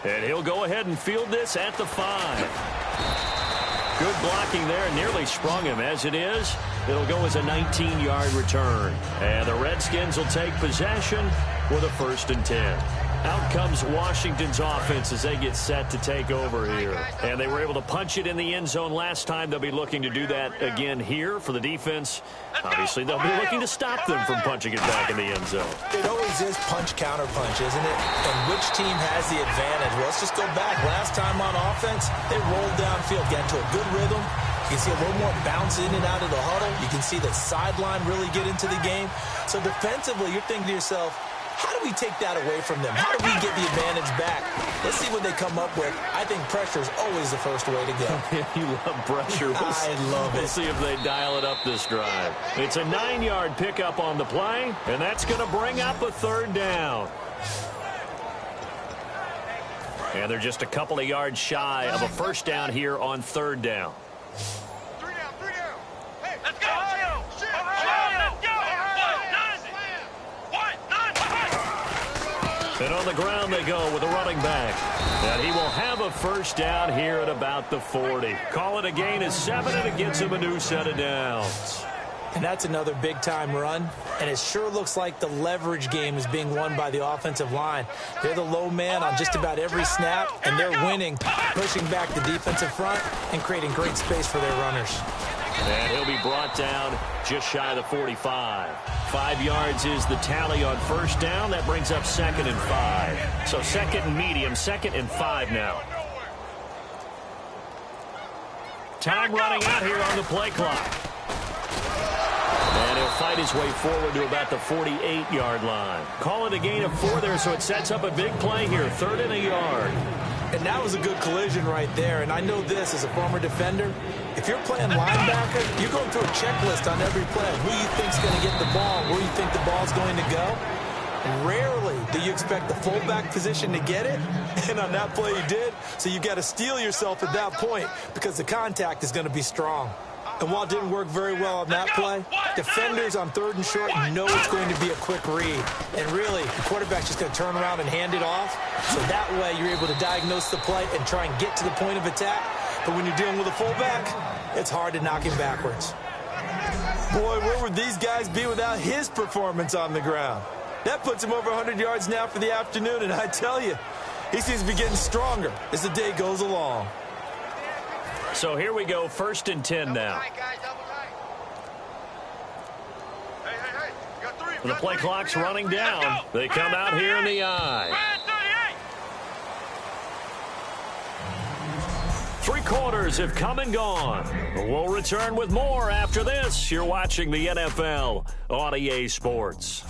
And he'll go ahead and field this at the 5. Good blocking there, nearly sprung him. As it is, it'll go as a 19-yard return. And the Redskins will take possession with a 1st and 10. Out comes Washington's offense as they get set to take over here. And they were able to punch it in the end zone last time. They'll be looking to do that again here for the defense. Obviously, they'll be looking to stop them from punching it back in the end zone. It always is punch-counter-punch, isn't it? And which team has the advantage? Well, let's just go back. Last time on offense, they rolled downfield, got into a good rhythm. You can see a little more bounce in and out of the huddle. You can see the sideline really get into the game. So defensively, you're thinking to yourself, how do we take that away from them? How do we get the advantage back? Let's see what they come up with. I think pressure is always the first way to go. You love pressure. I love it. We'll see if they dial it up this drive. It's a 9-yard pickup on the play, and that's going to bring up a 3rd down. And they're just a couple of yards shy of a 1st down here on 3rd down. 3 down, 3 down. Hey, let's go. Let's go. And on the ground they go with a running back. And he will have a 1st down here at about the 40. Call it a gain of 7, and it gets him a new set of downs. And that's another big-time run. And it sure looks like the leverage game is being won by the offensive line. They're the low man on just about every snap, and they're winning, pushing back the defensive front and creating great space for their runners. And he'll be brought down just shy of the 45. 5 yards is the tally on 1st down. That brings up 2nd and 5. So 2nd and medium, 2nd and 5 now. Time running out here on the play clock. And he'll fight his way forward to about the 48-yard line. Call it a gain of 4 there, so it sets up a big play here. 3rd and a yard. And that was a good collision right there. And I know this as a former defender. If you're playing linebacker, you're going through a checklist on every play. Who you think's going to get the ball, where you think the ball's going to go. Rarely do you expect the fullback position to get it. And on that play, he did. So you got to steel yourself at that point because the contact is going to be strong. And while it didn't work very well on that play, defenders on 3rd and short know it's going to be a quick read. And really, the quarterback's just going to turn around and hand it off. So that way, you're able to diagnose the play and try and get to the point of attack. But when you're dealing with a fullback, it's hard to knock him backwards. Boy, where would these guys be without his performance on the ground? That puts him over 100 yards now for the afternoon, and I tell you, he seems to be getting stronger as the day goes along. So here we go, 1st and 10 now. The play clock's running down. They come out here in the eye. 3 quarters have come and gone. We'll return with more after this. You're watching the NFL on EA Sports.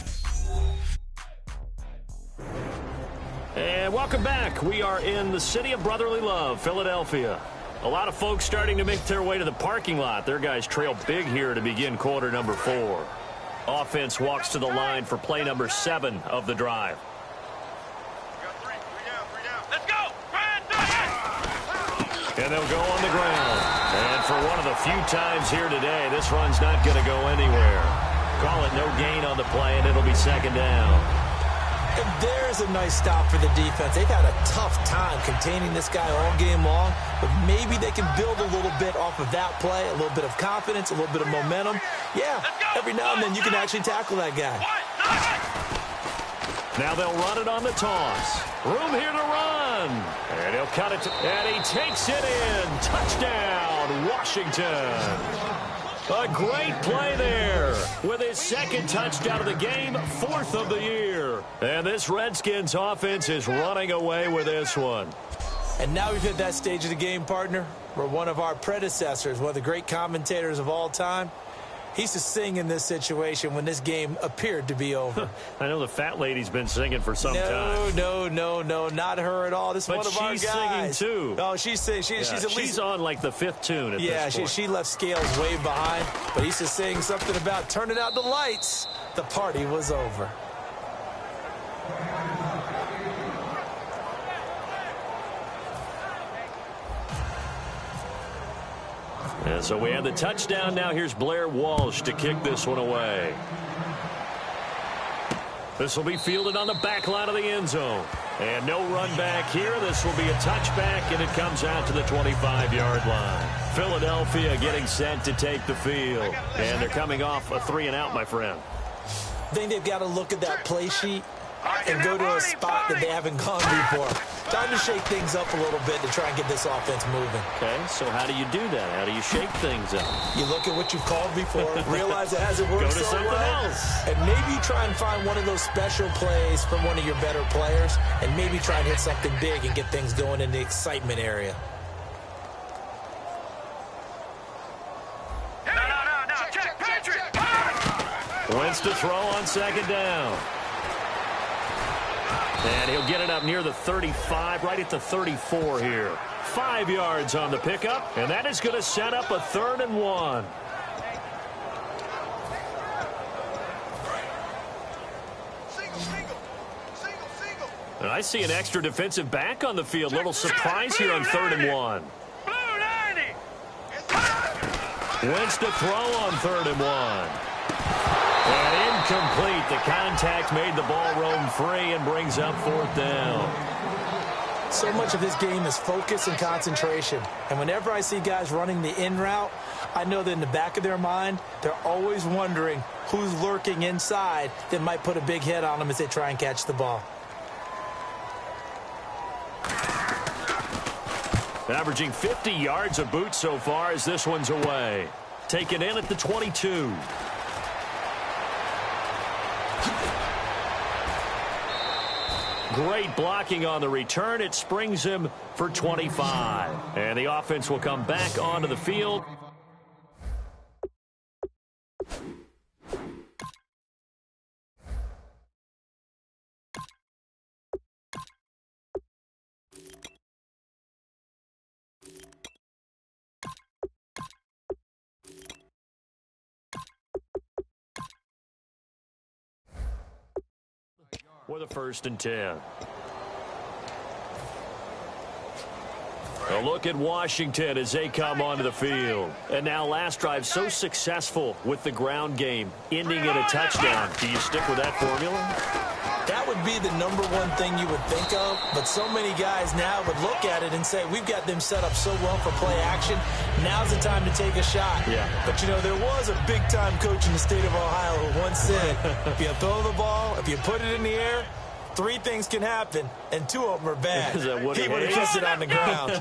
And welcome back. We are in the city of brotherly love, Philadelphia. A lot of folks starting to make their way to the parking lot. Their guys trail big here to begin quarter number 4. Offense walks to the line for play number 7 of the drive. Let's go. And they'll go on the ground. And for one of the few times here today, this run's not going to go anywhere. Call it no gain on the play, and it'll be 2nd down. And there's a nice stop for the defense. They've had a tough time containing this guy all game long, but maybe they can build a little bit off of that play, a little bit of confidence, a little bit of momentum. Yeah, every now and then you can actually tackle that guy. Now they'll run it on the toss. Room here to run. And he'll cut it, and he takes it in. Touchdown, Washington. A great play there with his 2nd touchdown of the game, 4th of the year. And this Redskins offense is running away with this one. And now we've hit that stage of the game, partner, where one of our predecessors, one of the great commentators of all time, he used to sing in this situation when this game appeared to be over. I know the fat lady's been singing for some time. No, not her at all. This is one of our guys. But she's singing, too. Oh, she's singing. She's at least... She's on, like, the 5th tune at this point. She left Scales way behind, but he used to sing something about turning out the lights. The party was over. And so we have the touchdown. Now here's Blair Walsh to kick this one away. This will be fielded on the back line of the end zone. And no run back here. This will be a touchback, and it comes out to the 25-yard line. Philadelphia getting set to take the field. And they're coming off a 3-and-out, my friend. I think they've got to look at that play sheet and go to a spot that they haven't gone before. Time to shake things up a little bit to try and get this offense moving. Okay, so how do you do that? How do you shake things up? You look at what you've called before, realize it hasn't worked so well, and maybe try and find one of those special plays from one of your better players, and maybe try and hit something big and get things going in the excitement area. No. Check, Patrick. Wentz to throw on 2nd down. And he'll get it up near the 35, right at the 34 here. 5 yards on the pickup, and that is going to set up a 3rd and 1. And I see an extra defensive back on the field. Little surprise here on 3rd and 1. Wentz to throw on 3rd and 1. And incomplete. The contact made the ball roam free and brings up 4th down. So much of this game is focus and concentration. And whenever I see guys running the in route, I know that in the back of their mind, they're always wondering who's lurking inside that might put a big hit on them as they try and catch the ball. Averaging 50 yards a boot so far as this one's away. Taken in at the 22. Great blocking on the return. It springs him for 25. And the offense will come back onto the field. With a 1st and 10. A look at Washington as they come onto the field. And now last drive so successful with the ground game, ending in a touchdown. Do you stick with that formula? That would be the number one thing you would think of, but so many guys now would look at it and say, we've got them set up so well for play action. Now's the time to take a shot. Yeah. But, you know, there was a big-time coach in the state of Ohio who once said, if you throw the ball, if you put it in the air, 3 things can happen, and 2 of them are bad. He would have kissed it on the ground.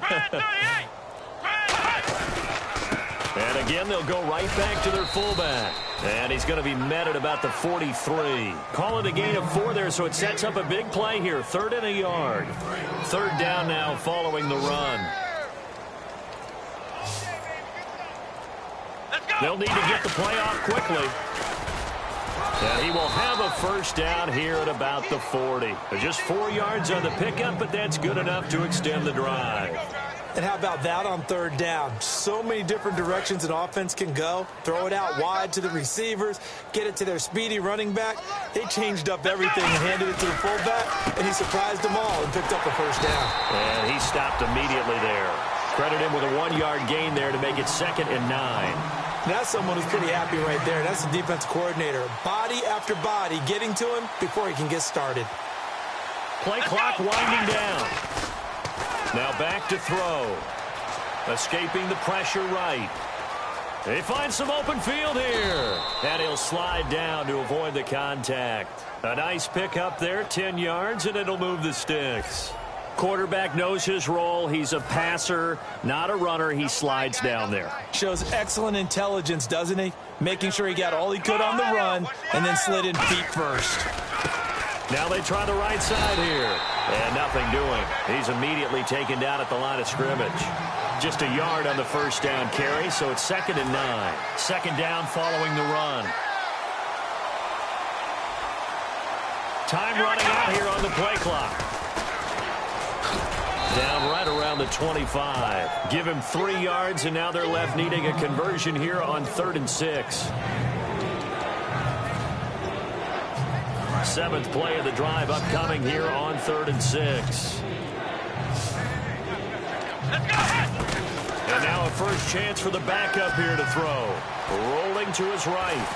And again, they'll go right back to their fullback. And he's going to be met at about the 43. Call it a gain of 4 there, so it sets up a big play here. 3rd and a yard. 3rd down now following the run. They'll need to get the play off quickly. And he will have a 1st down here at about the 40. Just 4 yards on the pickup, but that's good enough to extend the drive. And how about that on 3rd down? So many different directions an offense can go. Throw it out wide to the receivers, get it to their speedy running back. They changed up everything and handed it to the fullback, and he surprised them all and picked up a 1st down. And he stopped immediately there. Credit him with a 1-yard gain there to make it 2nd and 9. That's someone who's pretty happy right there. That's the defensive coordinator. Body after body getting to him before he can get started. Play clock winding down. Now back to throw. Escaping the pressure right. They find some open field here. And he'll slide down to avoid the contact. A nice pickup there, 10 yards, and it'll move the sticks. Quarterback knows his role. He's a passer, not a runner. He slides down there. Shows excellent intelligence, doesn't he? Making sure he got all he could on the run and then slid in feet first. Now they try the right side here. And nothing doing. He's immediately taken down at the line of scrimmage. Just a yard on the first down carry, so it's 2nd and 9. Second down following the run. Time running out here on the play clock. Down right around the 25. Give him 3 yards, and now they're left needing a conversion here on 3rd and 6. 7th play of the drive upcoming here on 3rd and 6. And now a first chance for the backup here to throw. Rolling to his right.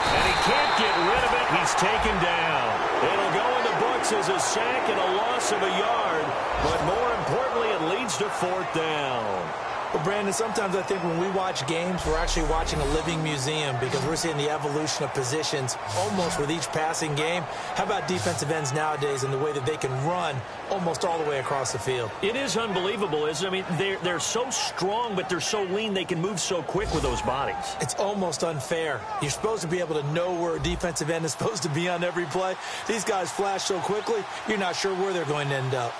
And he can't get rid of it. He's taken down. It'll go in the books as a sack and a loss of a yard. But more importantly, it leads to 4th down. Well, Brandon, sometimes I think when we watch games, we're actually watching a living museum because we're seeing the evolution of positions almost with each passing game. How about defensive ends nowadays and the way that they can run almost all the way across the field? It is unbelievable, isn't it? I mean, they're so strong, but they're so lean. They can move so quick with those bodies. It's almost unfair. You're supposed to be able to know where a defensive end is supposed to be on every play. These guys flash so quickly, you're not sure where they're going to end up.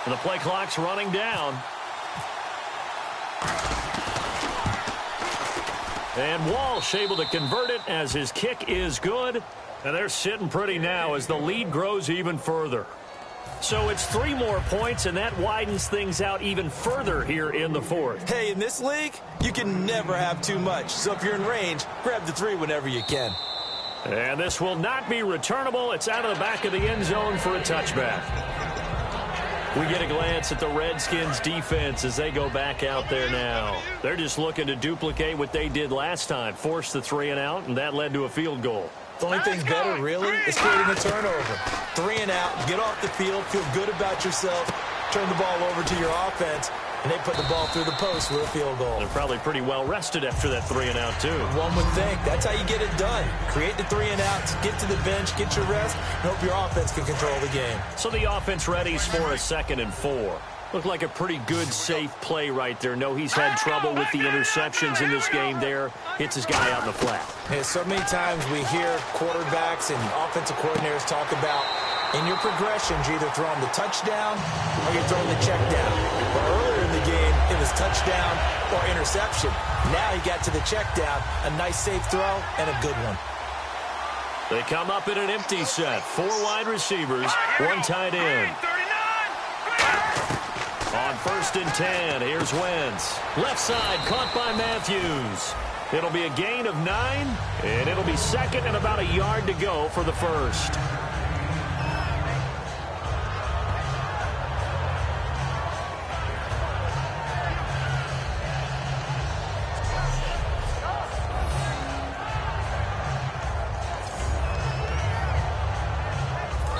The play clock's running down. And Walsh able to convert it as his kick is good. And they're sitting pretty now as the lead grows even further. So it's 3 more points, and that widens things out even further here in the 4th. Hey, in this league, you can never have too much. So if you're in range, grab the 3 whenever you can. And this will not be returnable. It's out of the back of the end zone for a touchback. We get a glance at the Redskins defense as they go back out there now. They're just looking to duplicate what they did last time, force the 3 and out, and that led to a field goal. The only thing better, really, is creating a turnover. 3 and out, get off the field, feel good about yourself, turn the ball over to your offense, and they put the ball through the post with a field goal. They're probably pretty well rested after that 3 and out, too. One would think. That's how you get it done. Create the 3 and outs, get to the bench, get your rest, and hope your offense can control the game. So the offense readies for a 2nd and 4. Looked like a pretty good, safe play right there. No, he's had trouble with the interceptions in this game there. Hits his guy out in the flat. Yeah, so many times we hear quarterbacks and offensive coordinators talk about in your progressions, you're either throwing the touchdown or you're throwing the check down. But earlier in the game, it was touchdown or interception. Now he got to the check down, a nice safe throw, and a good one. They come up in an empty set. 4 wide receivers, 1 tight end. On 1st and 10, here's Wentz. Left side, caught by Matthews. It'll be a gain of 9, and it'll be 2nd and about a yard to go for the 1st.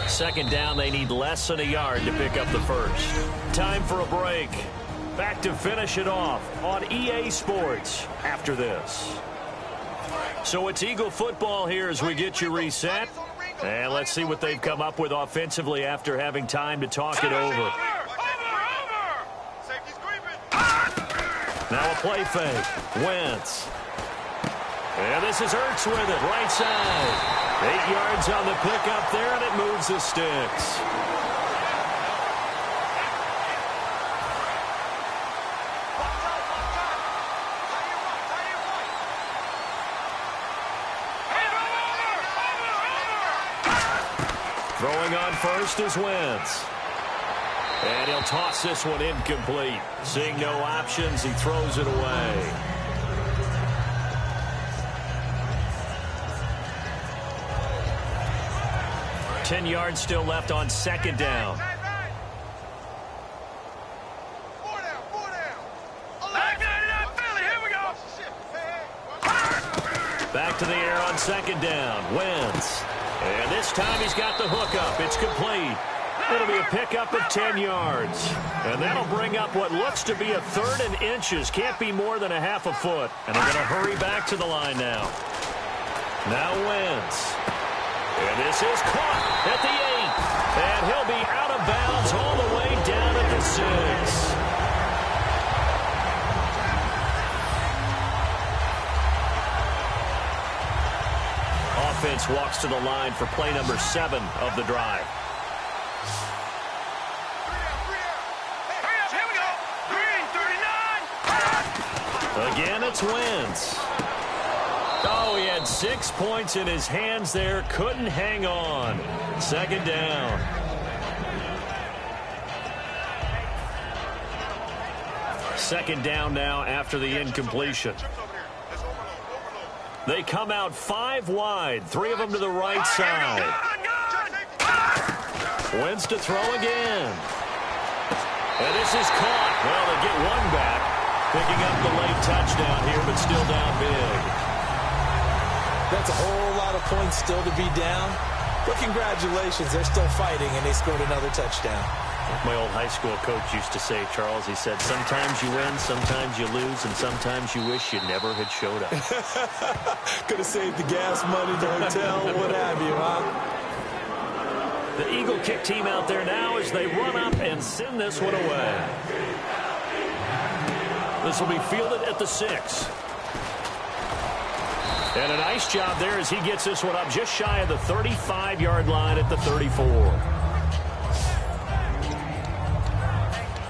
Second down, they need less than a yard to pick up the 1st. Time for a break. Back to finish it off on EA Sports after this. So it's Eagle football here as we get you reset. And let's see what they've come up with offensively after having time to talk it over. Now a play fake. Wentz. And this is Ertz with it, right side. 8 yards on the pickup there, and it moves the sticks. Throwing on first is Wentz. And he'll toss this one incomplete. Seeing no options, he throws it away. Ten yards still left on 2nd down. Back to the air on 2nd down. Wentz. And this time he's got the hook up. It's complete. It'll be a pickup of 10 yards. And that'll bring up what looks to be a 3rd and inches. Can't be more than a half a foot. And they're going to hurry back to the line now. Now Wentz. And this is caught at the 8. And he'll be out of bounds all the way down at the 6. offense walks to the line for play number 7 of the drive. Here we go. Green 39. Again, it's Wentz. Oh, he had 6 points in his hands there. Couldn't hang on. Second down. Second down now after the incompletion. They come out 5 wide. 3 of them to the right side. Wentz to throw again. And this is caught. Well, they get one back. Picking up the late touchdown here, but still down big. That's a whole lot of points still to be down. But congratulations, they're still fighting, and they scored another touchdown. My old high school coach used to say, Charles, he said, sometimes you win, sometimes you lose, and sometimes you wish you never had showed up. Could have saved the gas money, the hotel, what have you, huh? The Eagle kick team out there now as they run up and send this one away. This will be fielded at the 6. And a nice job there as he gets this one up just shy of the 35-yard line at the 34.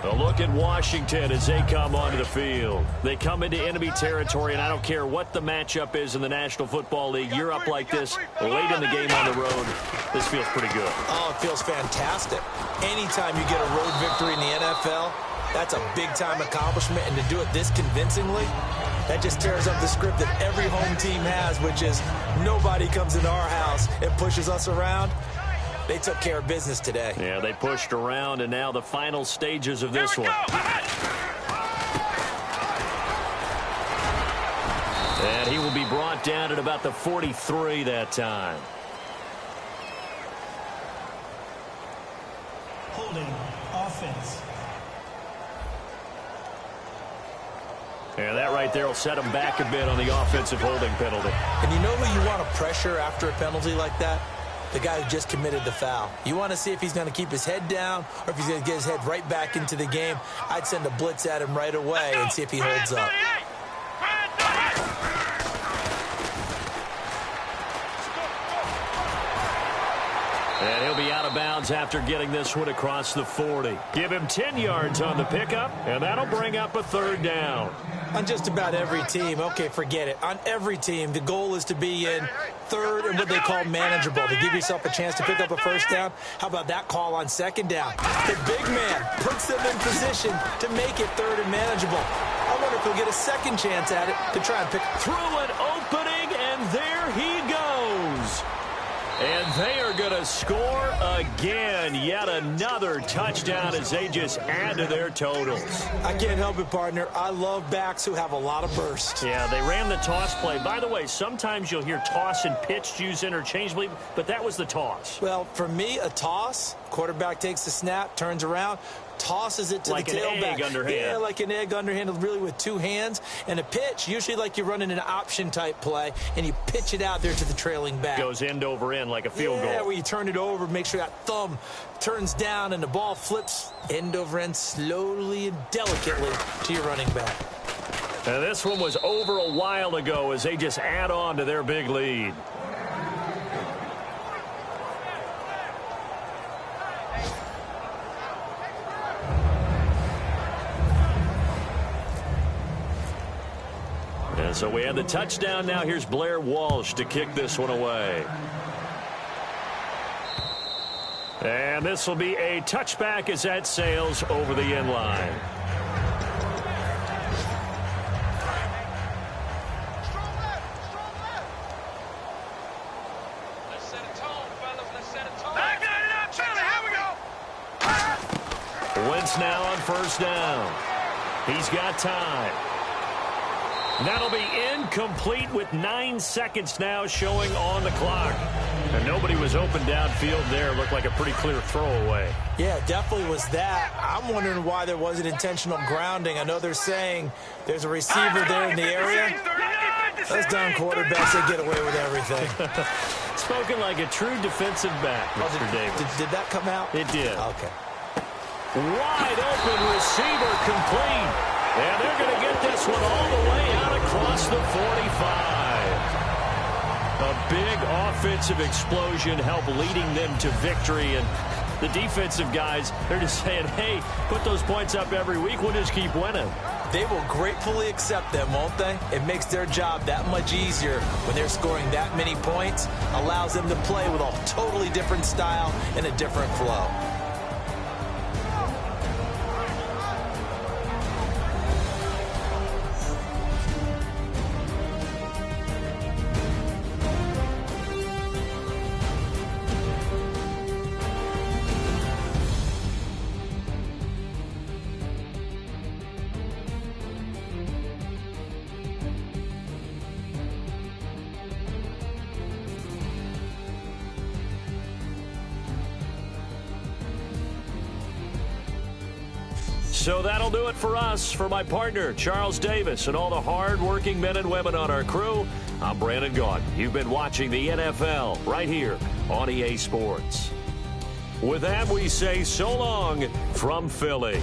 A look at Washington as they come onto the field. They come into enemy territory, and I don't care what the matchup is in the National Football League. You're up like this late in the game on the road. This feels pretty good. Oh, it feels fantastic. Anytime you get a road victory in the NFL, that's a big-time accomplishment, and to do it this convincingly, that just tears up the script that every home team has, which is nobody comes into our house and pushes us around. They took care of business today. Yeah, they pushed around, and now the final stages of this one. And he will be brought down at about the 43 that time. Holding offense. Yeah, that right there will set him back a bit on the offensive holding penalty. And you know who you want to pressure after a penalty like that? The guy who just committed the foul. You want to see if he's going to keep his head down or if he's going to get his head right back into the game. I'd send a blitz at him right away and see if he holds up. And he'll be out of bounds after getting this one across the 40. Give him 10 yards on the pickup, and that'll bring up a 3rd down. On just about every team, okay, forget it. On every team, the goal is to be in 3rd and what they call manageable, to give yourself a chance to pick up a 1st down. How about that call on 2nd down? The big man puts them in position to make it 3rd and manageable. I wonder if he'll get a 2nd chance at it to try and pick. Through an opening, and there he goes. And they are going to score again. Yet another touchdown as they just add to their totals. I can't help it, partner. I love backs who have a lot of burst. Yeah, they ran the toss play. By the way, sometimes you'll hear toss and pitch used interchangeably, but that was the toss. Well, for me, a toss, quarterback takes the snap, turns around, tosses it to like the tailback. Like an egg underhand. Yeah, like an egg underhand, really with 2 hands. And a pitch, usually like you're running an option-type play, and you pitch it out there to the trailing back. Goes end over end like a field goal. Yeah, where you turn it over, make sure that thumb turns down, and the ball flips end over end slowly and delicately to your running back. And this one was over a while ago as they just add on to their big lead. And so we have the touchdown. Now here's Blair Walsh to kick this one away. And this will be a touchback as that sails over the end line. Let's set a tone, fellas. Let's set a tone. Back it up, Charlie. Here we go. Wentz now on 1st down. He's got time. That'll be incomplete with 9 seconds now showing on the clock. And nobody was open downfield there. Looked like a pretty clear throwaway. Yeah, definitely was that. I'm wondering why there wasn't intentional grounding. I know they're saying there's a receiver there in the area. Those down quarterbacks, they get away with everything. Spoken like a true defensive back, Mr. Davis. Did that come out? It did. Okay. Wide open receiver complete. And they're going to get this one all the way out across the 45. A big offensive explosion helped leading them to victory. And the defensive guys, they're just saying, hey, put those points up every week. We'll just keep winning. They will gratefully accept them, won't they? It makes their job that much easier when they're scoring that many points. Allows them to play with a totally different style and a different flow. So that'll do it for us. For my partner, Charles Davis, and all the hard-working men and women on our crew, I'm Brandon Gaudin. You've been watching the NFL right here on EA Sports. With that, we say so long from Philly.